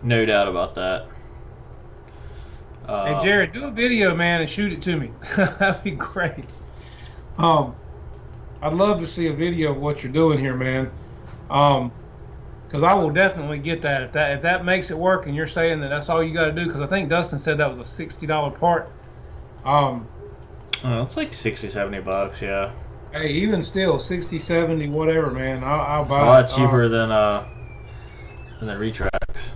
No doubt about that. Hey Jared, do a video, man, and shoot it to me. That'd be great. I'd love to see a video of what you're doing here, man. Because I will definitely get that. If that makes it work, and you're saying that that's all you got to do, because I think Dustin said that was a $60 part. It's like $60-$70, yeah. Hey, even still, 60, 70, whatever, man. I'll buy it. It's a lot cheaper than the retracts.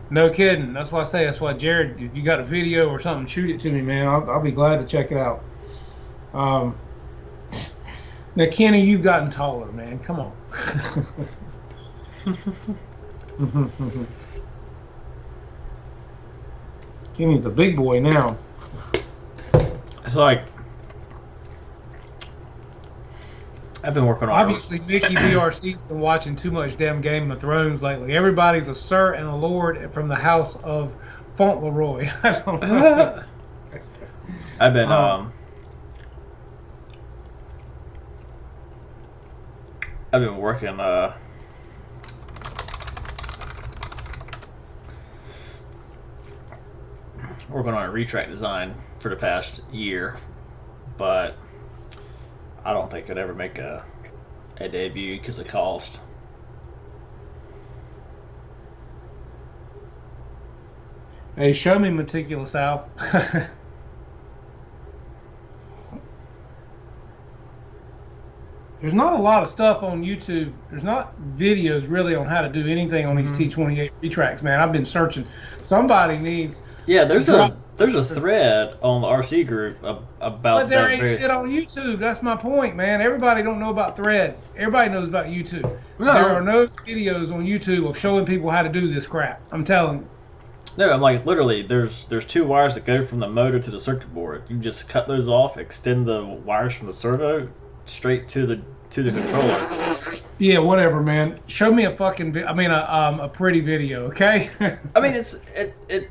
No kidding. That's why I say. That's why, Jared, if you got a video or something, shoot it to me, man. I'll be glad to check it out. Now, Kenny, you've gotten taller, man. Come on. Kenny's a big boy now. It's like I've been working on. Obviously, Mickey BRC's been watching too much damn Game of Thrones lately. Everybody's a sir and a lord from the house of Fauntleroy. I don't know. I've been working working on a retract design for the past year, but I don't think I'd ever make a debut because of cost. Hey, show me Meticulous Al. There's not a lot of stuff on YouTube. There's not videos really on how to do anything on these T28 retracts, man. I've been searching. Somebody needs. Yeah, there's a thread on the RC group about. But there ain't shit on YouTube. That's my point, man. Everybody don't know about threads. Everybody knows about YouTube. No. There are no videos on YouTube of showing people how to do this crap. I'm telling you. No, I'm like literally. There's two wires that go from the motor to the circuit board. You just cut those off, extend the wires from the servo straight to the controller. Yeah, whatever, man. Show me a fucking, a pretty video, okay? I mean, it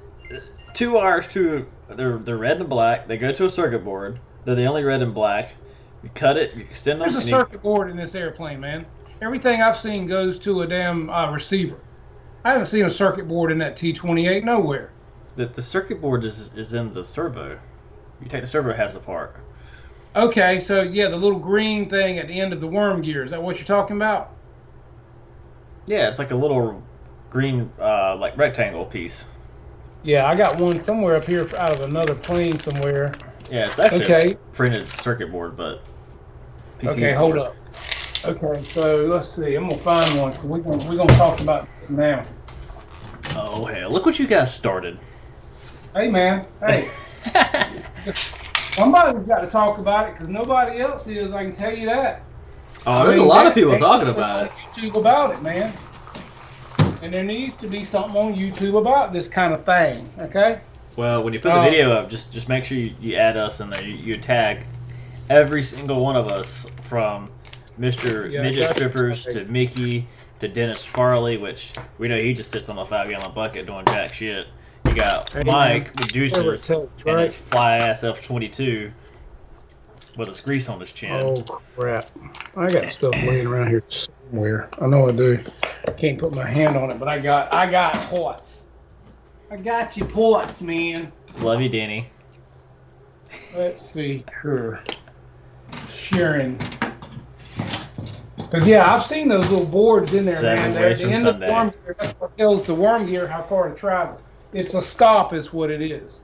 two wires to they're red and black. They go to a circuit board. They're the only red and black. You cut it, you extend them. There's a circuit board in this airplane, man. Everything I've seen goes to a damn receiver. I haven't seen a circuit board in that T-28 nowhere. The circuit board is in the servo. You take the servo halves apart. Okay, so yeah, the little green thing at the end of the worm gear, is that what you're talking about? Yeah, it's like a little green like rectangle piece. Yeah, I got one somewhere up here out of another plane somewhere. Yeah, it's actually okay. a printed circuit board, but PC okay, hold up. Okay, so let's see. I'm gonna find one. We're gonna talk about this now. Oh hell! Look what you guys started. Hey man, hey. Somebody's got to talk about it because nobody else is. I can tell you that. Oh, there's a lot of people talking about it. YouTube about it, man. And there needs to be something on YouTube about this kind of thing. Okay. Well, when you put the video up, just make sure you add us in there. You tag every single one of us, from Mr. Midget Strippers to Mickey to Dennis Farley, which we know he just sits on a 5-gallon bucket doing jack shit. You got Mike with juices and his fly ass F-22 with his grease on his chin. Oh crap! I got stuff laying around here somewhere. I know I do. I can't put my hand on it, but I got pots. I got you pots, man. Love you, Denny. Let's see her sharing. Because yeah, I've seen those little boards in there, man. They're at the end of the worm gear. That's what tells the worm gear how far to travel. It's a stop, is what it is.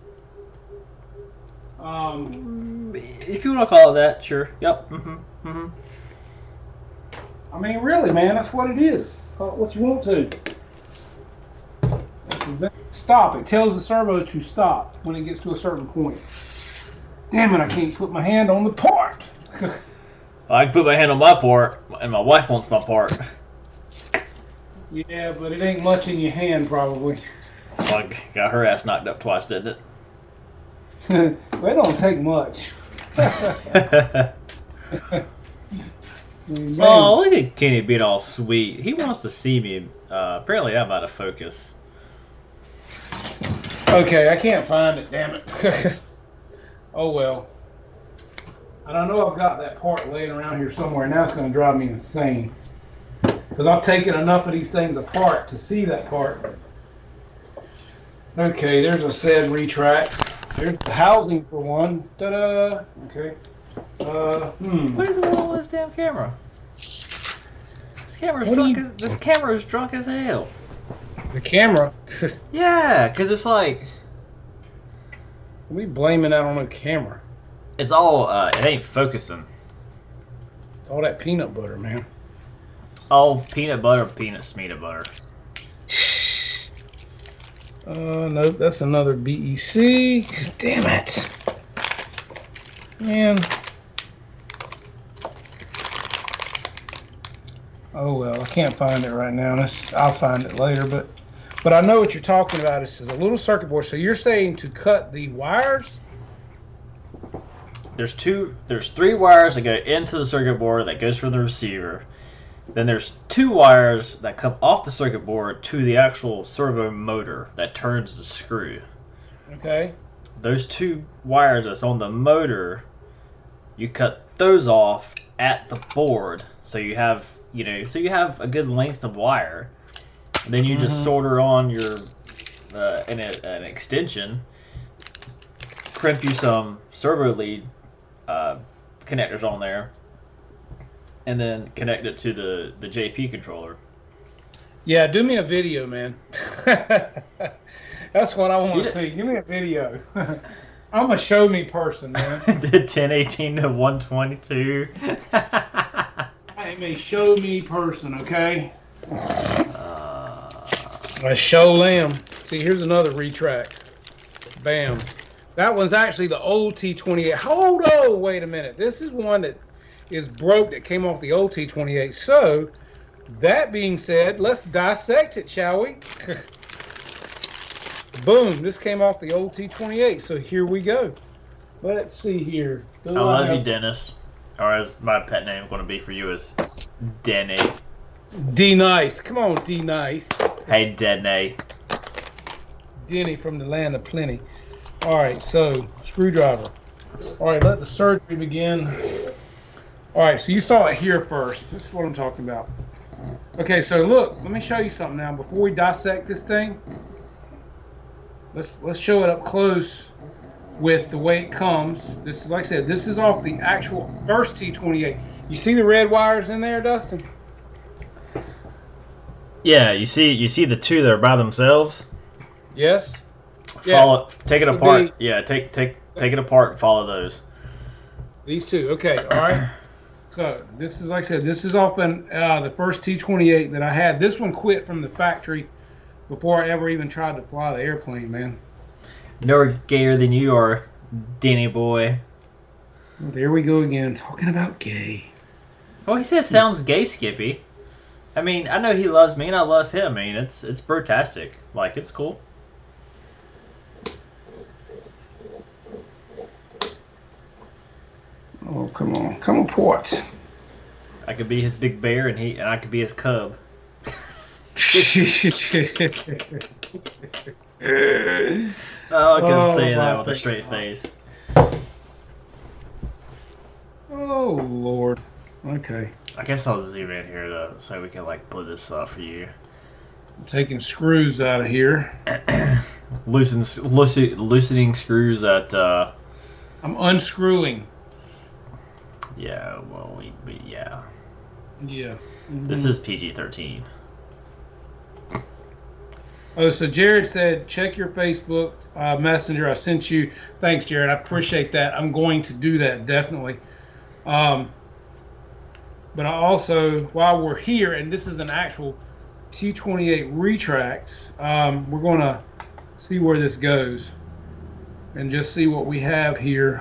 If you want to call it that, sure. Yep. I mean, really, man, that's what it is. Call it what you want to. Stop. It tells the servo to stop when it gets to a certain point. Damn it, I can't put my hand on the part. I can put my hand on my part, and my wife wants my part. Yeah, but it ain't much in your hand, probably. Well, got her ass knocked up twice, didn't it? Well, it don't take much. Oh, look at Kenny being all sweet. He wants to see me. Apparently, I'm out of focus. Okay, I can't find it, damn it. Oh, well. And I know I've got that part laying around here somewhere. Now it's going to drive me insane. Because I've taken enough of these things apart to see that part. Okay, there's a said retract. There's the housing for one. Ta-da! Okay. What is wrong with this damn camera? This camera's drunk as hell. The camera? Yeah, because it's like... We blaming that on the camera. It's all, it ain't focusing. It's all that peanut butter, man. All peanut butter, peanut butter. No, that's another BEC. Damn it. Man. Oh well, I can't find it right now. I'll find it later, but I know what you're talking about. This is a little circuit board. So you're saying to cut the wires? There's 3 wires that go into the circuit board that goes from the receiver. Then there's 2 wires that come off the circuit board to the actual servo motor that turns the screw. Okay. Those 2 wires that's on the motor, you cut those off at the board, so you have a good length of wire. And then you just solder on your an extension, crimp you some servo lead connectors on there, and then connect it to the JP controller. Yeah, do me a video, man. That's what I want to see. Give me a video. I'm a show me person, man. The 1018 to 122. I'm a show me person, okay? I show them. See, here's another retract. Bam. That one's actually the old T-28. Hold on, wait a minute. This is one that is broke that came off the old T-28. So, that being said, let's dissect it, shall we? Boom! This came off the old T28. So here we go. Let's see here. I love you, Dennis. Or as my pet name going to be for you is Denny. D Nice. Come on, D Nice. Hey, Denny. Denny from the land of plenty. All right, so screwdriver. All right, let the surgery begin. All right, so you saw it here first. This is what I'm talking about. Okay, so look, let me show you something now. Before we dissect this thing, let's show it up close with the way it comes. This is, like I said, this is off the actual first T28. You see the red wires in there, Dustin? Yeah, you see the two that are by themselves. Yes. Follow, take it apart. Be, yeah, take it apart and follow those. These two. Okay. All right. So this is, like I said, this is off the first T28 that I had. This one quit from the factory before I ever even tried to fly the airplane, man. No gayer than you are, Denny boy. Well, there we go again, talking about gay. Oh, he says sounds gay, Skippy. I mean, I know he loves me and I love him. I mean, it's brotastic. Like, it's cool. Oh, come on, Port. I could be his big bear and I could be his cub. Oh, I couldn't say that with a straight face. Oh, Lord. Okay. I guess I'll zoom in here so we can like put this up for you. I'm taking screws out of here. Loosening screws at. I'm unscrewing. Yeah. Well, yeah. Yeah. Mm-hmm. This is PG-13. Oh, so Jared said, check your Facebook Messenger. I sent you. Thanks, Jared. I appreciate that. I'm going to do that, definitely. But I also, while we're here, and this is an actual T28 retract, we're going to see where this goes and just see what we have here.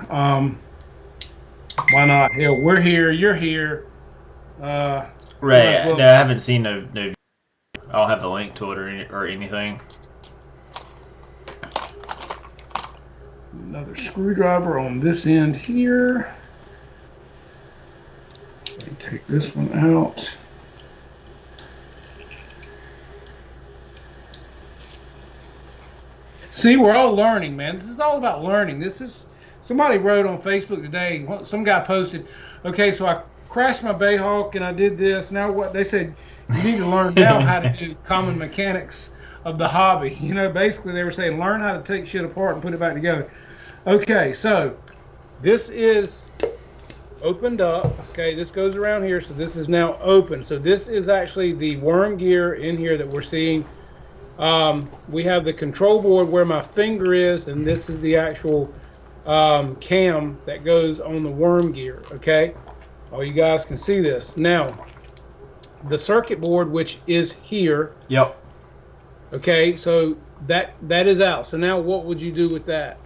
Why not? Hell, we're here. You're here. Right. Well, no, I haven't seen no. I'll have the link to it or anything. Another screwdriver on this end here. Let me take this one out. See, we're all learning, man. This is all about learning. This is, somebody wrote on Facebook today, some guy posted, okay, so I crashed my Bayhawk and I did this. Now what they said, you need to learn now how to do common mechanics of the hobby. You know, basically they were saying learn how to take shit apart and put it back together. Okay, so this is opened up. Okay, this goes around here, so this is now open. So this is actually the worm gear in here that we're seeing. We have the control board where my finger is, and this is the actual cam that goes on the worm gear. Okay, all you guys can see this now. The circuit board, which is here. Yep. Okay, so that is out. So now what would you do with that?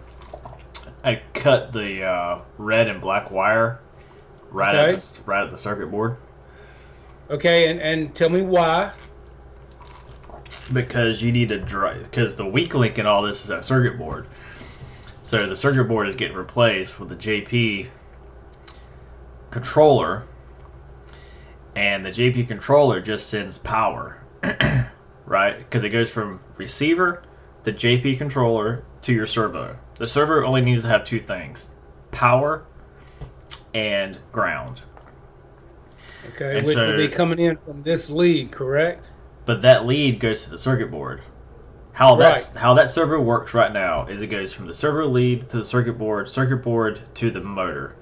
I cut the red and black wire right at the circuit board. Okay, and tell me why. Because you need to drive, because the weak link in all this is that circuit board. So the circuit board is getting replaced with the JP controller, and the JP controller just sends power, right? Because it goes from receiver, the JP controller, to your servo. The servo only needs to have two things: power and ground. Okay, and which so, will be coming in from this lead, correct? But that lead goes to the circuit board. How that servo works right now is it goes from the servo lead to the circuit board to the motor.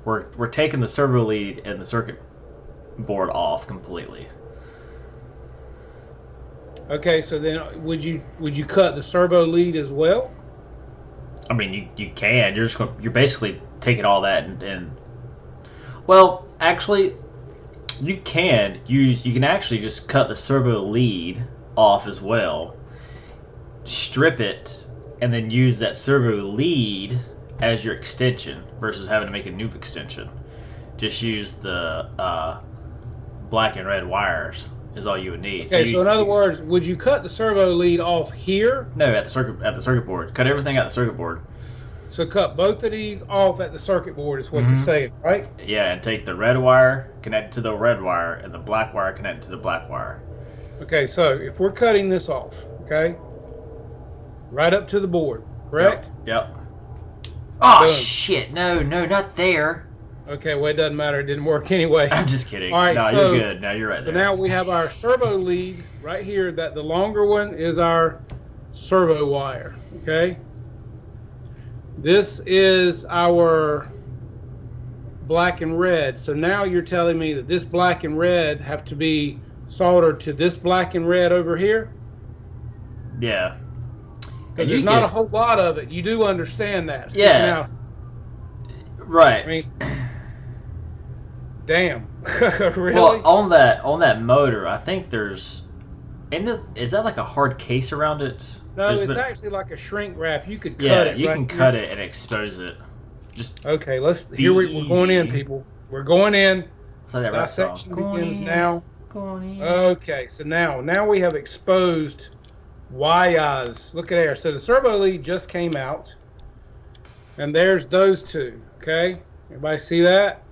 We're taking the servo lead and the circuit board off completely. Okay, so then would you cut the servo lead as well? I mean, you can. You're basically taking all that and well, actually, you can actually just cut the servo lead off as well, strip it, and then use that servo lead as your extension versus having to make a new extension. Just use the black and red wires is all you would need. Okay, so in other words, would you cut the servo lead off here? No, at the circuit board. Cut everything at the circuit board. So cut both of these off at the circuit board is what you're saying, right? Yeah, and take the red wire, connect it to the red wire, and the black wire, connect it to the black wire. Okay, so if we're cutting this off, okay, right up to the board, correct? Yep. Oh, Boom. shit. No, not there. Okay, well, it doesn't matter. It didn't work anyway. I'm just kidding. All right, no, so, you're good. No, you're right so there. now we have our servo lead right here. That the longer one is our servo wire, okay? This is our black and red. So now you're telling me that this black and red have to be soldered to this black and red over here? Yeah. Because there's not a whole lot of it. You do understand that. Yeah. Out. Right. I mean, damn. Really? Well, on that motor, I think there's... is that like a hard case around it? No, it's actually like a shrink wrap. You could cut it. Yeah, you can cut it and expose it. Just okay. We're going in, people. We're going in. So that rap song. Dissection begins now. Okay, so now we have exposed Y-eyes. Look at there. So the servo lead just came out, and there's those two. Okay, everybody see that?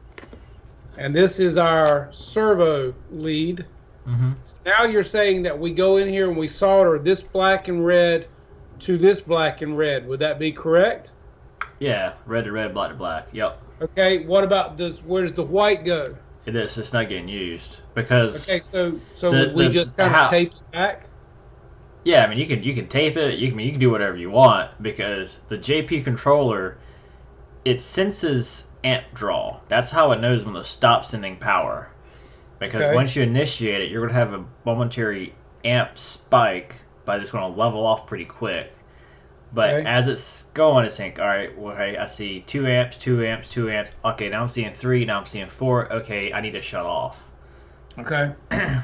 And this is our servo lead. So now you're saying that we go in here and we solder this black and red to this black and red. Would that be correct? Yeah, red to red, black to black. Yep. Okay. What about where does the white go? It's just not getting used because. Okay, so we just kind of tape it back. Yeah, I mean you can tape it. You can do whatever you want because the JP controller, it senses amp draw. That's how it knows when to stop sending power. Because once you initiate it, you're going to have a momentary amp spike, but it's going to level off pretty quick. But as it's going, it's saying, all right, well, hey, I see 2 amps, 2 amps, 2 amps. Okay, now I'm seeing 3, now I'm seeing 4. Okay, I need to shut off. Okay.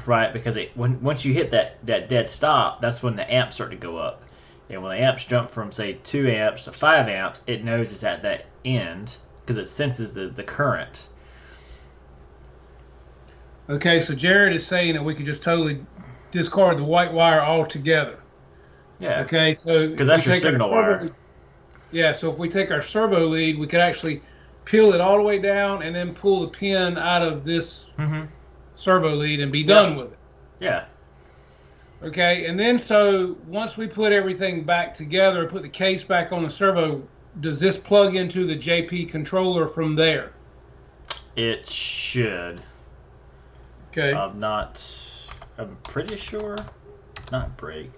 Right, because once you hit that dead stop, that's when the amps start to go up. And when the amps jump from, say, 2 amps to 5 amps, it knows it's at that end because it senses the current. Okay, so Jared is saying that we could just totally discard the white wire altogether. Yeah. Okay, so because that's your signal wire. Yeah, so if we take our servo lead, we could actually peel it all the way down and then pull the pin out of this servo lead and be done with it. Yeah. Okay, and then so once we put everything back together, put the case back on the servo, does this plug into the JP controller from there? It should. Okay. I'm pretty sure. Not break.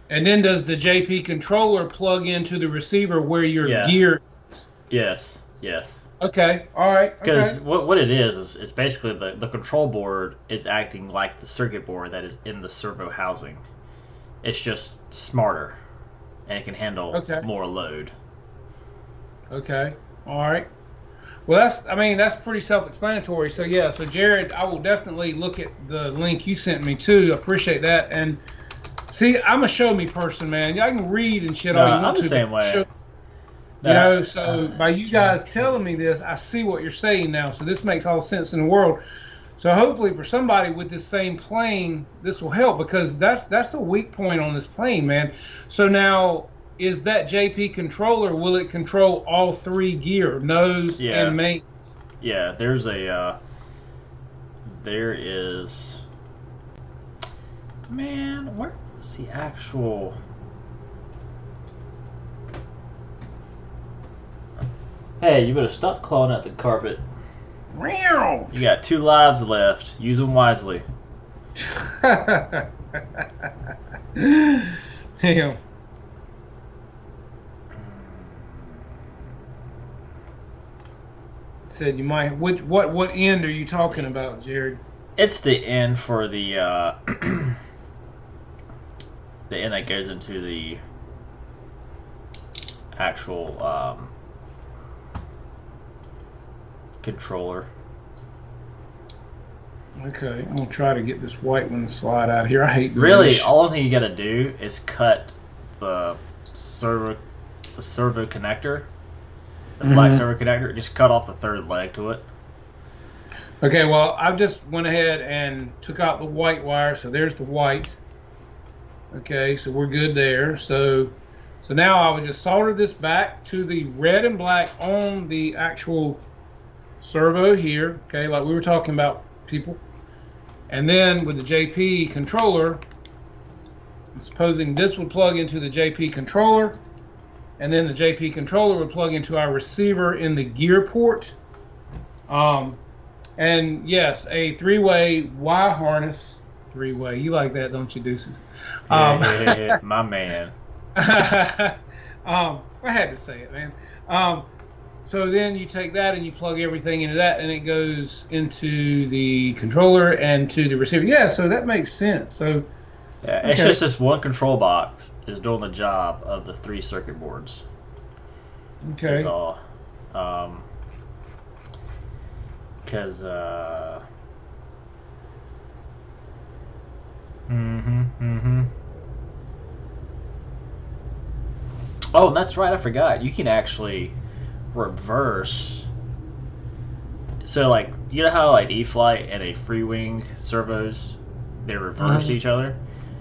And then does the JP controller plug into the receiver where your gear is? Yes. Okay. All right. Because what it is it's basically the control board is acting like the circuit board that is in the servo housing. It's just smarter, and it can handle more load. Okay. All right. Well, that's pretty self-explanatory. So yeah, so Jared, I will definitely look at the link you sent me too. I appreciate that. And see, I'm a show me person, man. I can read and shit all you want I'm to. the same way. So by you guys telling me this, I see what you're saying now. So this makes all the sense in the world. So hopefully for somebody with this same plane, this will help because that's a weak point on this plane, man. So now, is that JP controller, will it control all 3 gear, nose and mains? Yeah, there is, man, where was the actual, hey, you better stop clawing at the carpet. You got 2 lives left, use them wisely. Damn. Said you might. What end are you talking about, Jared? It's the end for the the end that goes into the actual controller. Okay, I'm gonna try to get this white one to slide out here. I hate really. All thing you gotta do is cut the servo connector. The black servo connector, just cut off the 3rd leg to it. Okay, well, I just went ahead and took out the white wire, so there's the white. Okay, so we're good there. So now I would just solder this back to the red and black on the actual servo here. Okay, like we were talking about, people. And then with the JP controller, I'm supposing this would plug into the JP controller, and then the JP controller would plug into our receiver in the gear port. And yes, a three-way Y harness. Three-way. You like that, don't you, Deuces? Yeah, my man. I had to say it, man. So then you take that and you plug everything into that, and it goes into the controller and to the receiver. Yeah, so that makes sense. So yeah, it's just this one control box is doing the job of the 3 circuit boards. okay, That's all. Because Oh, and that's right. I forgot. You can actually reverse. So, like, you know how like E-flite and a free wing servos, they reverse each other.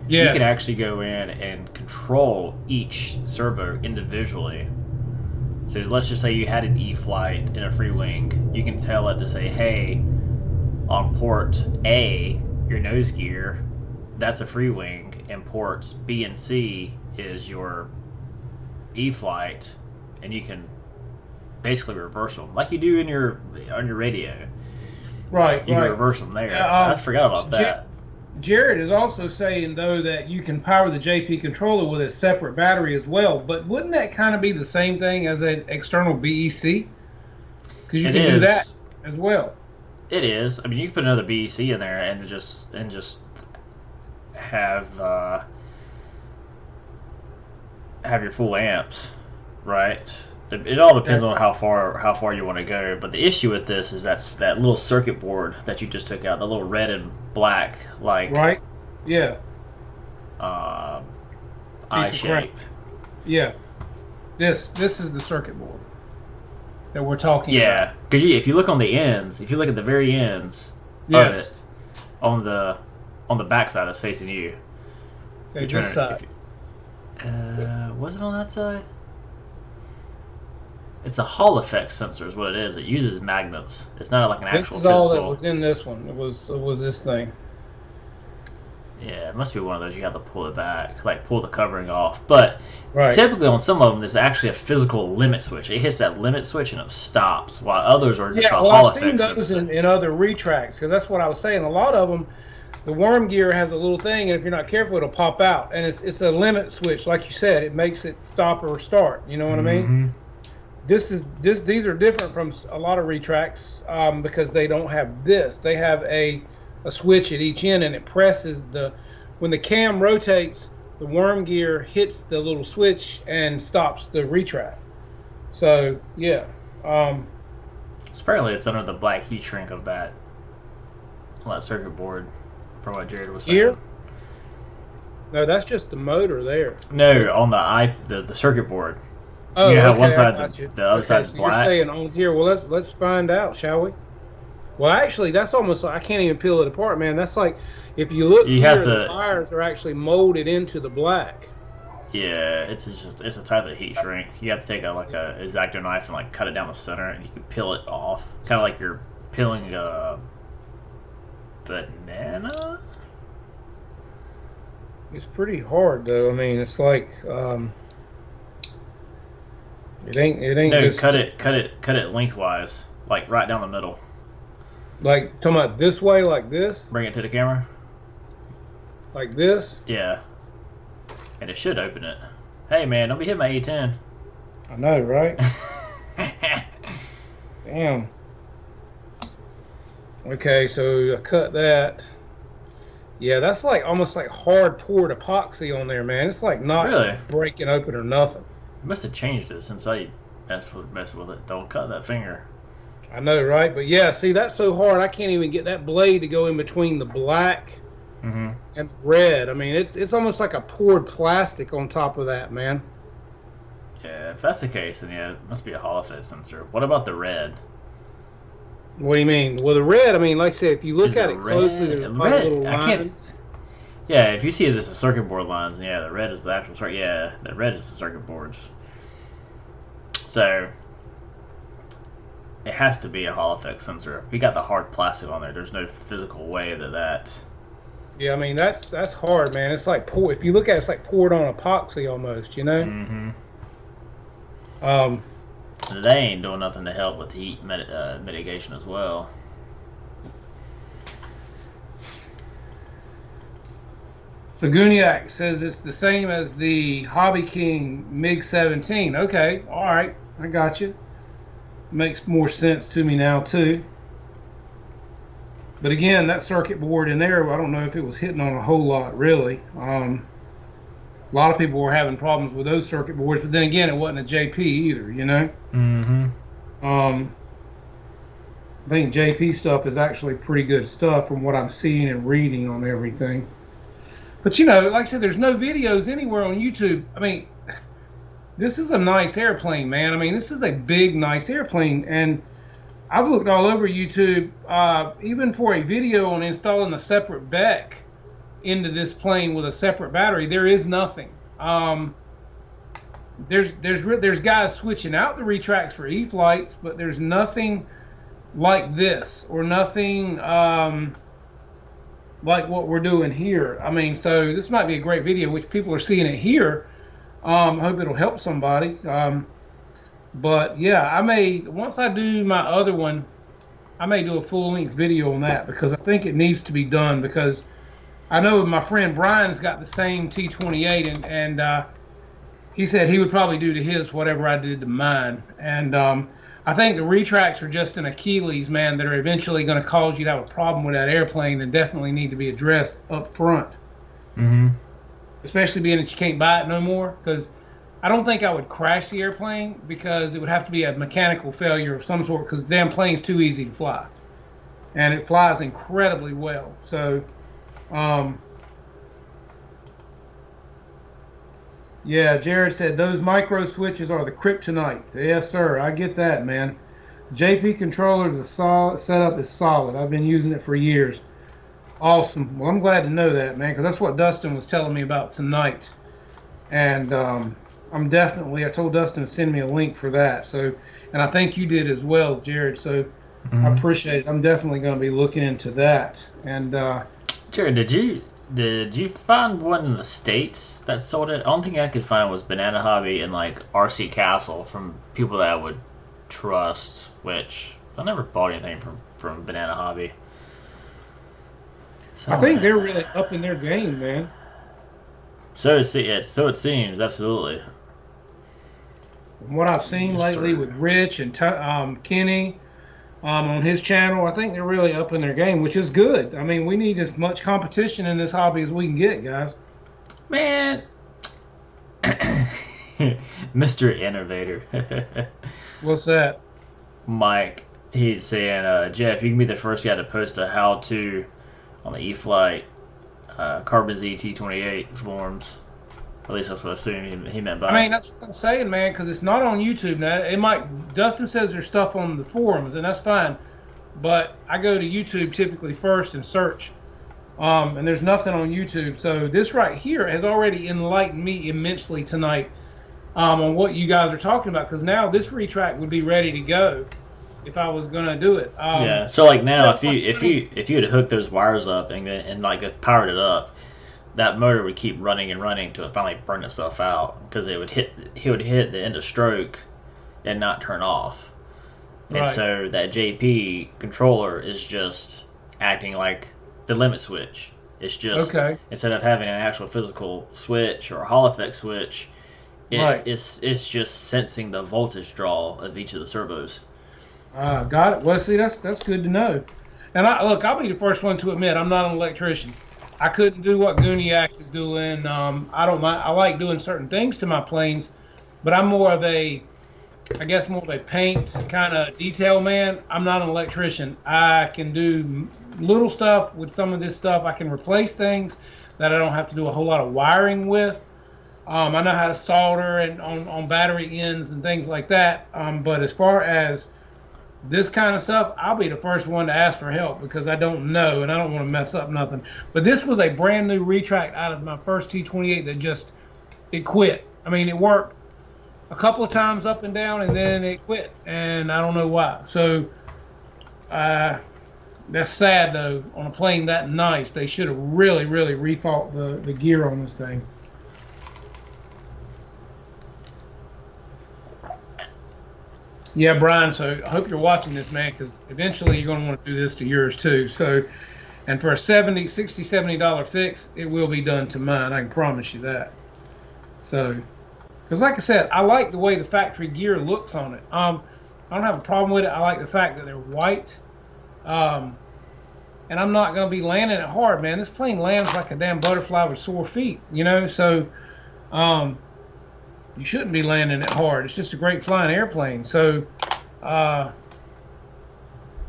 You yes, can actually go in and control each servo individually. So let's just say you had an E-flite and a free wing. You can tell it to say, "Hey, on port A, your nose gear, that's a free wing, and ports B and C is your E-flite," and you can basically reverse them like you do in your on your radio. right, You can right. reverse them there. Yeah, I forgot about that. Jared is also saying though that you can power the JP controller with a separate battery as well. But wouldn't that kind of be the same thing as an external BEC? Because you It can do that is. as well. It is. I mean, you can put another BEC in there and just have your full amps, right? It all depends on how far you want to go. But the issue with this is that little circuit board that you just took out, the little red and black like Right? Yeah. uh, Piece eye of crap. shape. Yeah. This is the circuit board that we're talking Yeah, about. because if you look on the ends, if you look at the very ends of Yes. it, on the back side that's facing you, Okay, you turn this it. side. Was it on that side? It's a Hall effect sensor, is what it is. It uses magnets. It's not like an This actual is all that physical. was in this one. It was this thing. Yeah, it must be one of those you have to pull it back, like pull the covering off. But Right. typically on some of them, there's actually a physical limit switch. It hits that limit switch and it stops, while others are just Yeah, a well, Hall I've seen effect those sensor. in other retracts because that's what I was saying. A lot of them, the worm gear has a little thing, and if you're not careful, it'll pop out. And it's a limit switch, like you said. It makes it stop or start. You know what I mean? These are different from a lot of retracts because they don't have this. They have a switch at each end, and it presses when the cam rotates, the worm gear hits the little switch and stops the retract. So yeah. Apparently, it's under the black heat shrink of that circuit board, from what Jared was saying. Here? No, that's just the motor there. No, on the circuit board. Oh, You know how okay, one I side got you. the other Okay, side's so black? You're saying on here. Well, let's find out, shall we? Well, actually, that's almost like I can't even peel it apart, man. That's like if you look You here, have the to- wires are actually molded into the black. Yeah, it's a type of heat shrink. You have to take a X-Acto knife and like cut it down the center, and you can peel it off, kind of like you're peeling a banana. It's pretty hard, though. I mean, it's like it ain't No, just cut it lengthwise, like right down the middle. like talking about this way, like this, Bring it to the camera. like this. Yeah, and it should open it. Hey man, don't be hitting my A10. I know, right? Damn. Okay, so I cut that. Yeah, that's like almost like hard poured epoxy on there, man. It's like not Really? breaking open or nothing. You must have changed it since I messed with it. Don't cut that finger. I know, right? But yeah, see, that's so hard. I can't even get that blade to go in between the black Mm-hmm. and the red. I mean, it's almost like a poured plastic on top of that, man. Yeah, if that's the case, then yeah, it must be a Hall effect sensor. What about the red? What do you mean? Well, the red, I mean, like I said, if you look Is it at it closely, red? there's like little I can't. lines. Yeah, if you see this as circuit board lines, yeah, the red is the actual circuit. Yeah, the red is the circuit boards. So it has to be a Hall effect sensor. If you got the hard plastic on there, there's no physical way that. Yeah, I mean that's hard, man. It's like pour. If you look at it, it's like poured on epoxy almost, you know. Mm-hmm. Um, They ain't doing nothing to help with heat mitigation as well. so Guniac says it's the same as the Hobby King MiG 17. Okay, all right, I got you. Makes more sense to me now too. But again, that circuit board in there, I don't know if it was hitting on a whole lot really. A lot of people were having problems with those circuit boards, but then again, it wasn't a JP either, you know. Mm-hmm. I think JP stuff is actually pretty good stuff from what I'm seeing and reading on everything. But you know, like I said, there's no videos anywhere on YouTube. I mean, this is a nice airplane, man. I mean, this is a big, nice airplane, and I've looked all over YouTube, even for a video on installing a separate BEC into this plane with a separate battery. There is nothing. There's guys switching out the retracts for E-flights, but there's nothing like this or nothing like what we're doing here. I mean, so this might be a great video, which people are seeing it here. I hope it'll help somebody. But yeah, once I do my other one, I may do a full-length video on that because I think it needs to be done, because I know my friend Brian's got the same T-28, and he said he would probably do to his whatever I did to mine. And I think the retracts are just an Achilles, man, that are eventually going to cause you to have a problem with that airplane and definitely need to be addressed up front. Mm-hmm. Especially being that you can't buy it no more, because I don't think I would crash the airplane, because it would have to be a mechanical failure of some sort, because the damn plane's too easy to fly. And it flies incredibly well. So, yeah, Jared said those micro switches are the kryptonite. Yes, sir. I get that, man. JP controller is a solid setup is solid. I've been using it for years. Awesome. Well, I'm glad to know that, man, because that's what Dustin was telling me about tonight. And I told Dustin to send me a link for that. So, and I think you did as well, Jared. So I appreciate it. I'm definitely going to be looking into that. And Jared, did you find one in the States that sold it? The only thing I could find was Banana Hobby and like RC Castle from people that I would trust, which I never bought anything from Banana Hobby. So, I think they're really up in their game, man. So it seems, absolutely. From what I've seen lately with Rich and Kenny on his channel, I think they're really up in their game, which is good. I mean, we need as much competition in this hobby as we can get, guys. Man. Mr. Innovator. What's that? Mike, he's saying, Jeff, you can be the first guy to post a how-to on the E-Flight Carbon Z T28 forums. At least that's what I assume he meant by it. I mean, that's what I'm saying, man, because it's not on YouTube now. Dustin says there's stuff on the forums, and that's fine. But I go to YouTube typically first and search. And there's nothing on YouTube. So this right here has already enlightened me immensely tonight on what you guys are talking about, because now this retract would be ready to go if I was gonna do it. Yeah. So like now, if you had hooked those wires up and like powered it up, that motor would keep running and running until it finally burned itself out, because he would hit the end of stroke and not turn off. Right. And so that JP controller is just acting like the limit switch. It's just instead of having an actual physical switch or a Hall effect switch, it's just sensing the voltage draw of each of the servos. Got it. Well, see, that's good to know. And I'll be the first one to admit I'm not an electrician. I couldn't do what Guniac is doing. I don't mind. I like doing certain things to my planes, but I'm more of a paint kind of detail man. I'm not an electrician. I can do little stuff with some of this stuff. I can replace things that I don't have to do a whole lot of wiring with. I know how to solder and on battery ends and things like that. But as far as this kind of stuff, I'll be the first one to ask for help because I don't know and I don't want to mess up nothing. But this was a brand new retract out of my first T28 that just it quit. I mean, it worked a couple of times up and down, and then it quit, and I don't know why. So that's sad though. On a plane that nice, they should have really, really rethought the gear on this thing. Yeah, Brian. So I hope you're watching this, man, because eventually you're going to want to do this to yours too. So, and for a $70 fix, it will be done to mine. I can promise you that. So, because like I said, I like the way the factory gear looks on it. I don't have a problem with it. I like the fact that they're white. And I'm not going to be landing it hard, man. This plane lands like a damn butterfly with sore feet, you know? So, you shouldn't be landing it hard. It's just a great flying airplane. So, and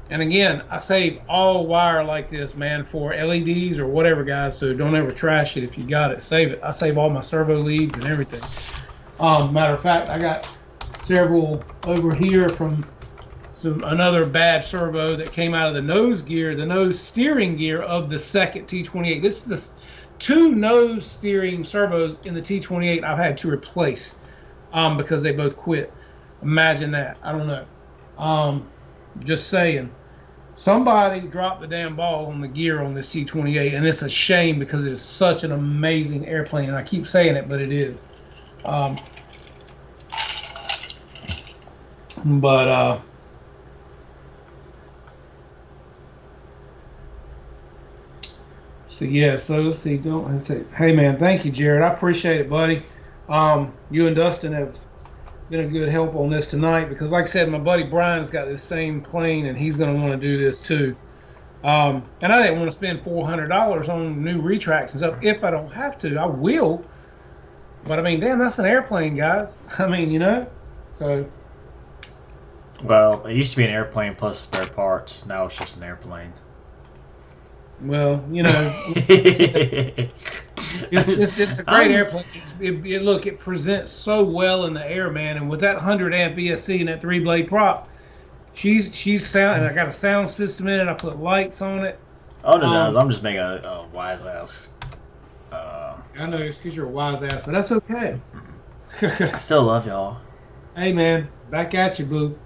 again, I save all wire like this, man, for LEDs or whatever, guys. So don't ever trash it if you got it. Save it. I save all my servo leads and everything. Matter of fact, I got several over here from another bad servo that came out of the nose gear, the nose steering gear of the second T28. This is two nose steering servos in the T28 I've had to replace because they both quit. Imagine that. I don't know. Just saying. Somebody dropped the damn ball on the gear on this T28, and it's a shame because it is such an amazing airplane, and I keep saying it, but it is. So yeah, so let's see. Don't hesitate. Hey man, thank you, Jared. I appreciate it, buddy. You and Dustin have been a good help on this tonight because, like I said, my buddy Brian's got this same plane, and he's going to want to do this too. And I didn't want to spend $400 on new retracts and stuff. If I don't have to, I will. But I mean, damn, that's an airplane, guys. I mean, you know. So. Well, it used to be an airplane plus spare parts. Now it's just an airplane. Well, you know, it's a great airplane. Look, it presents so well in the air, man. And with that 100 amp ESC and that 3-blade prop, she's sound. And I got a sound system in it. I put lights on it. Oh no, I'm just making a wise ass. I know it's because you're a wise ass, but that's okay. I still love y'all. Hey man, back at you, boo.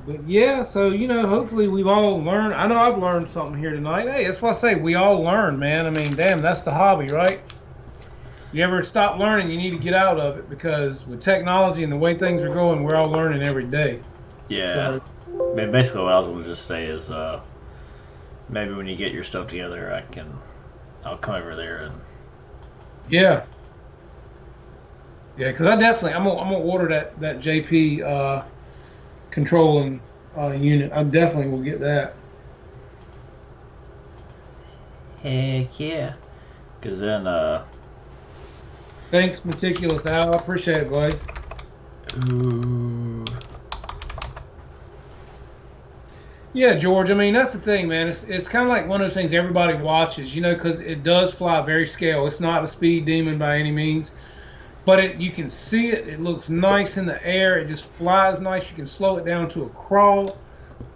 But yeah, so you know, hopefully we've all learned. I know I've learned something here tonight. Hey, that's what I say. We all learn, man. I mean, damn, that's the hobby, right? You ever stop learning, you need to get out of it because with technology and the way things are going, we're all learning every day. Yeah. So, I mean, basically, what I was going to just say is, maybe when you get your stuff together, I'll come over there and. Yeah. Yeah, because I'm gonna order that JP. Controlling unit. I definitely will get that. Heck yeah. Because then, Thanks, Meticulous Al. I appreciate it, buddy. Ooh. Yeah, George. I mean, that's the thing, man. It's kind of like one of those things everybody watches, you know, because it does fly very scale. It's not a speed demon by any means. But you can see it. It looks nice in the air. It just flies nice. You can slow it down to a crawl.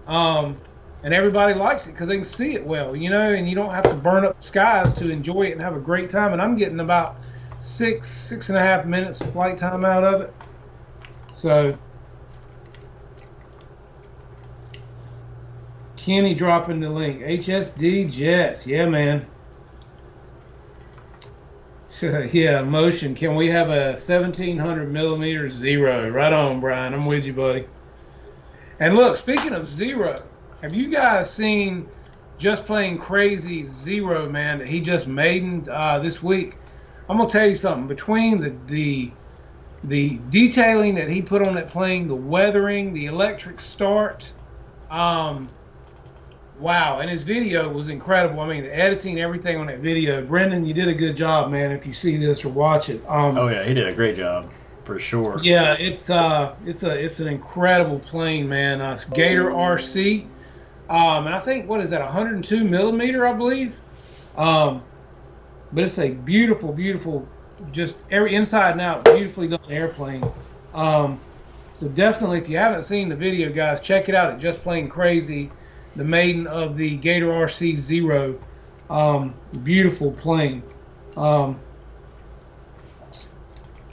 And everybody likes it because they can see it well, you know, and you don't have to burn up the skies to enjoy it and have a great time. And I'm getting about 6.5 minutes of flight time out of it. So, Kenny dropping the link. HSD Jets. Yeah, man. Yeah, motion. Can we have a 1700 millimeter zero? Right on, Brian. I'm with you, buddy. And look, speaking of zero, have you guys seen Just Plain Crazy Zero, man, that he just made this week? I'm gonna tell you something. Between the detailing that he put on that plane, the weathering, the electric start, wow, and his video was incredible. I mean, the editing, everything on that video. Brendan, you did a good job, man, if you see this or watch it. Oh, yeah, he did a great job, for sure. Yeah, it's an incredible plane, man. It's Gator RC. And I think, what is that, 102 millimeter, I believe? But it's a beautiful, beautiful, just every inside and out, beautifully done airplane. So definitely, if you haven't seen the video, guys, check it out at Just Plain Crazy, the maiden of the Gator RC Zero. Beautiful plane. All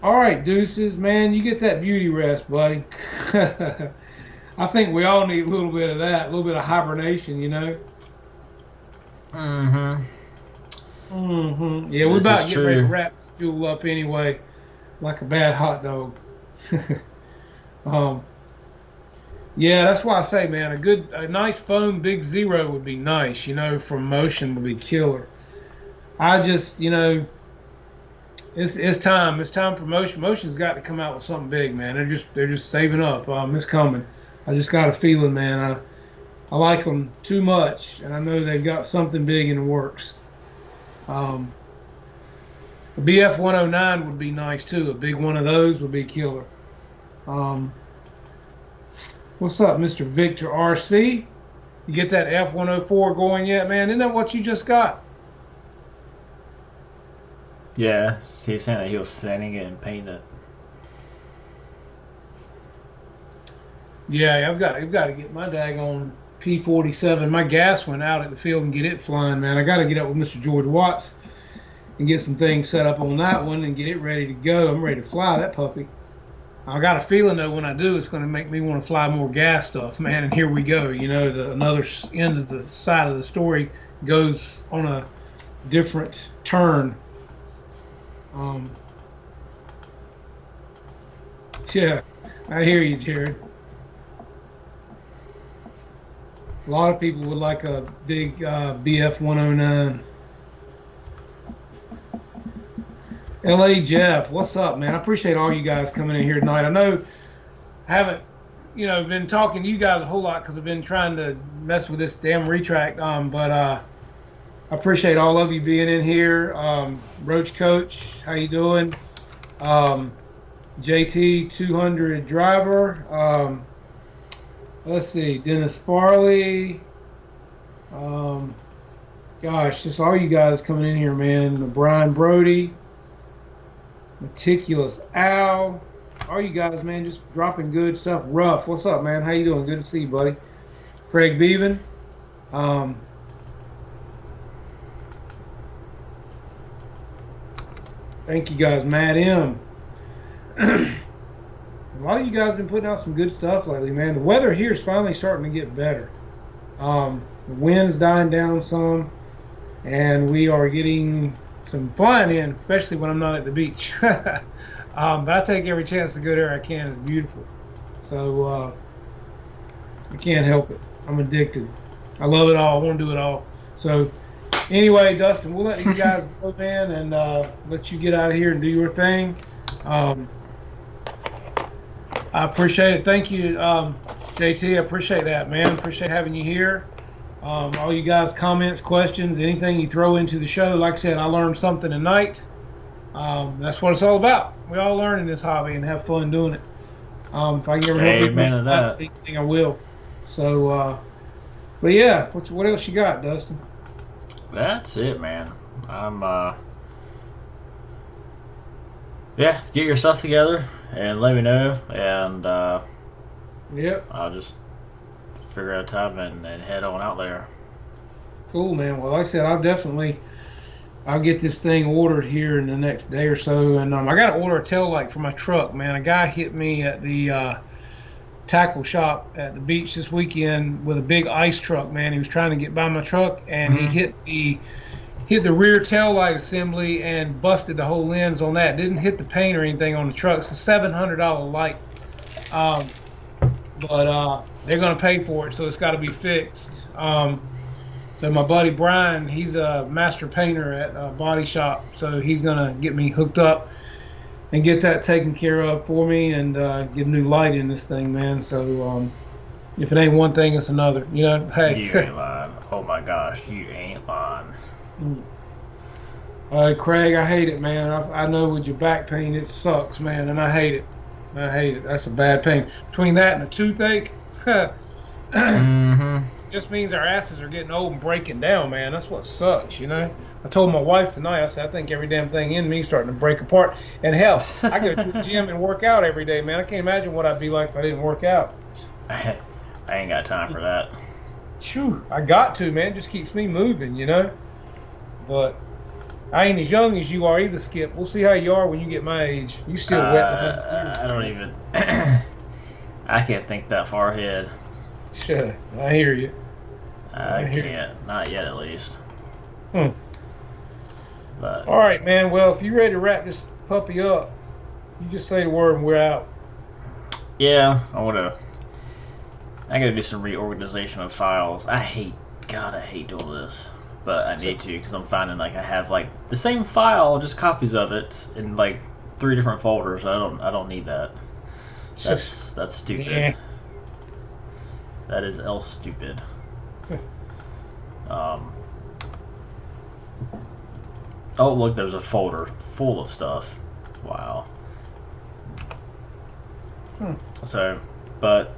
right, Deuces, man, you get that beauty rest, buddy. I think we all need a little bit of that, a little bit of hibernation, you know. Mm-hmm. Mm-hmm. Yeah, we're about to get ready to wrap this stool up anyway, like a bad hot dog. Yeah, that's why I say, man, a nice foam big zero would be nice, you know, for motion would be killer. I just, you know, it's time. It's time for motion. Motion's got to come out with something big, man. They're just saving up. It's coming. I just got a feeling, man. I like them too much, and I know they've got something big in the works. A BF 109 would be nice too. A big one of those would be killer. What's up, Mr. Victor RC? You get that F104 going yet, man? Isn't that what you just got? Yeah, he's saying that he was sanding it and painting it. Yeah, I've got to get my daggone P47. My gas went out at the field and get it flying, man. I got to get up with Mr. George Watts and get some things set up on that one and get it ready to go. I'm ready to fly that puppy. I got a feeling though when I do, it's going to make me want to fly more gas stuff, man. And here we go. You know, another end of the side of the story goes on a different turn. Yeah, I hear you, Jared. A lot of people would like a big BF 109. LA Jeff, what's up, man? I appreciate all you guys coming in here tonight. I know I haven't, you know, been talking to you guys a whole lot because I've been trying to mess with this damn retract. But I appreciate all of you being in here. Roach Coach, how you doing? JT 200 driver. Let's see, Dennis Farley. Gosh, just all you guys coming in here, man. Brian Brody. Meticulous Al, all you guys, man, just dropping good stuff. Rough, what's up, man? How you doing? Good to see you, buddy. Craig Beaven. Thank you guys. Matt M. A lot of you guys have been putting out some good stuff lately, man. The weather here is finally starting to get better. The wind's dying down some, and we are getting some flying in, especially when I'm not at the beach. But I take every chance to go there I can. It's beautiful. So I can't help it. I'm addicted. I love it all. I want to do it all. So anyway, Dustin, we'll let you guys go, man, and let you get out of here and do your thing. I appreciate it. Thank you, JT. I appreciate that, man. Appreciate having you here. All you guys, comments, questions, anything you throw into the show. Like I said, I learned something tonight. That's what it's all about. We all learn in this hobby and have fun doing it. If I can ever help anything, I will. So, but yeah, what else you got, Dustin? That's it, man. Yeah, get your stuff together and let me know, and yep, I'll just figure out a time and head on out there. Cool, man. Well, like I said, I'll get this thing ordered here in the next day or so, and I got to order a tail light for my truck, man. A guy hit me at the tackle shop at the beach this weekend with a big ice truck, man. He was trying to get by my truck, and he hit the rear tail light assembly and busted the whole lens on that. Didn't hit the paint or anything on the truck. It's a $700 light, but they're gonna pay for it, so it's got to be fixed. So my buddy Brian, he's a master painter at a body shop, so he's gonna get me hooked up and get that taken care of for me, and get a new light in this thing, man. So if it ain't one thing, it's another. You know, hey. You ain't lying. Oh my gosh, you ain't lying. Craig, I hate it, man. I know with your back pain, it sucks, man, and I hate it. I hate it. That's a bad pain. Between that and a toothache, just just means our asses are getting old and breaking down, man. That's what sucks, you know. I told my wife tonight, I said, I think every damn thing in me is starting to break apart. And hell, I go to the gym and work out every day, man. I can't imagine what I'd be like if I didn't work out. I ain't got time for that. Phew, I got to, man. It just keeps me moving, you know. But I ain't as young as you are either, Skip. We'll see how you are when you get my age. You still wet behind the I don't even. I can't think that far ahead. Sure, I hear you. I can't. Not yet, at least. Hmm. But All right, man. Well, if you're ready to wrap this puppy up, you just say the word and we're out. yeah, I gotta do some reorganization of files. I hate doing this, but I need to because I'm finding like I have like the same file, just copies of it in like 3 different folders. I don't need that. That's stupid. Yeah. That is stupid. Oh look, there's a folder full of stuff. Wow. So, but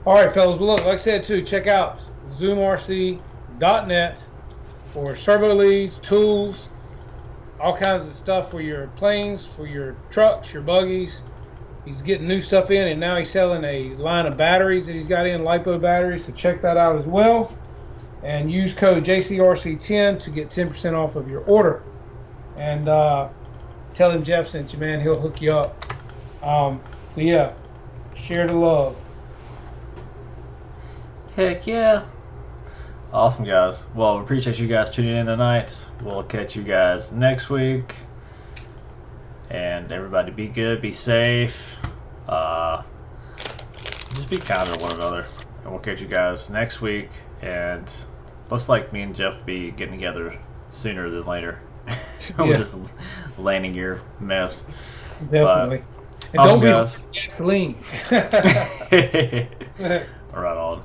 All right, fellas. Well, look, like I said, too, check out zoomrc.net for servo leads, tools, all kinds of stuff for your planes, for your trucks, your buggies. He's getting new stuff in, and now he's selling a line of batteries that he's got in, LiPo batteries, so check that out as well. And use code JCRC10 to get 10% off of your order. And tell him Jeff sent you, man. He'll hook you up. So, yeah, share the love. heck yeah. Awesome, guys. Well, we appreciate you guys tuning in tonight. We'll catch you guys next week. And everybody be good, be safe. Just be kind to one another. And we'll catch you guys next week. And looks like me and Jeff will be getting together sooner than later. With this landing gear mess. Definitely. And awesome, don't be guys. gasoline. Right on.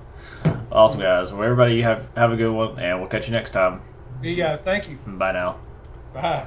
Awesome, guys. Well, everybody, you have a good one, and we'll catch you next time. See you guys. Thank you. Bye now. Bye.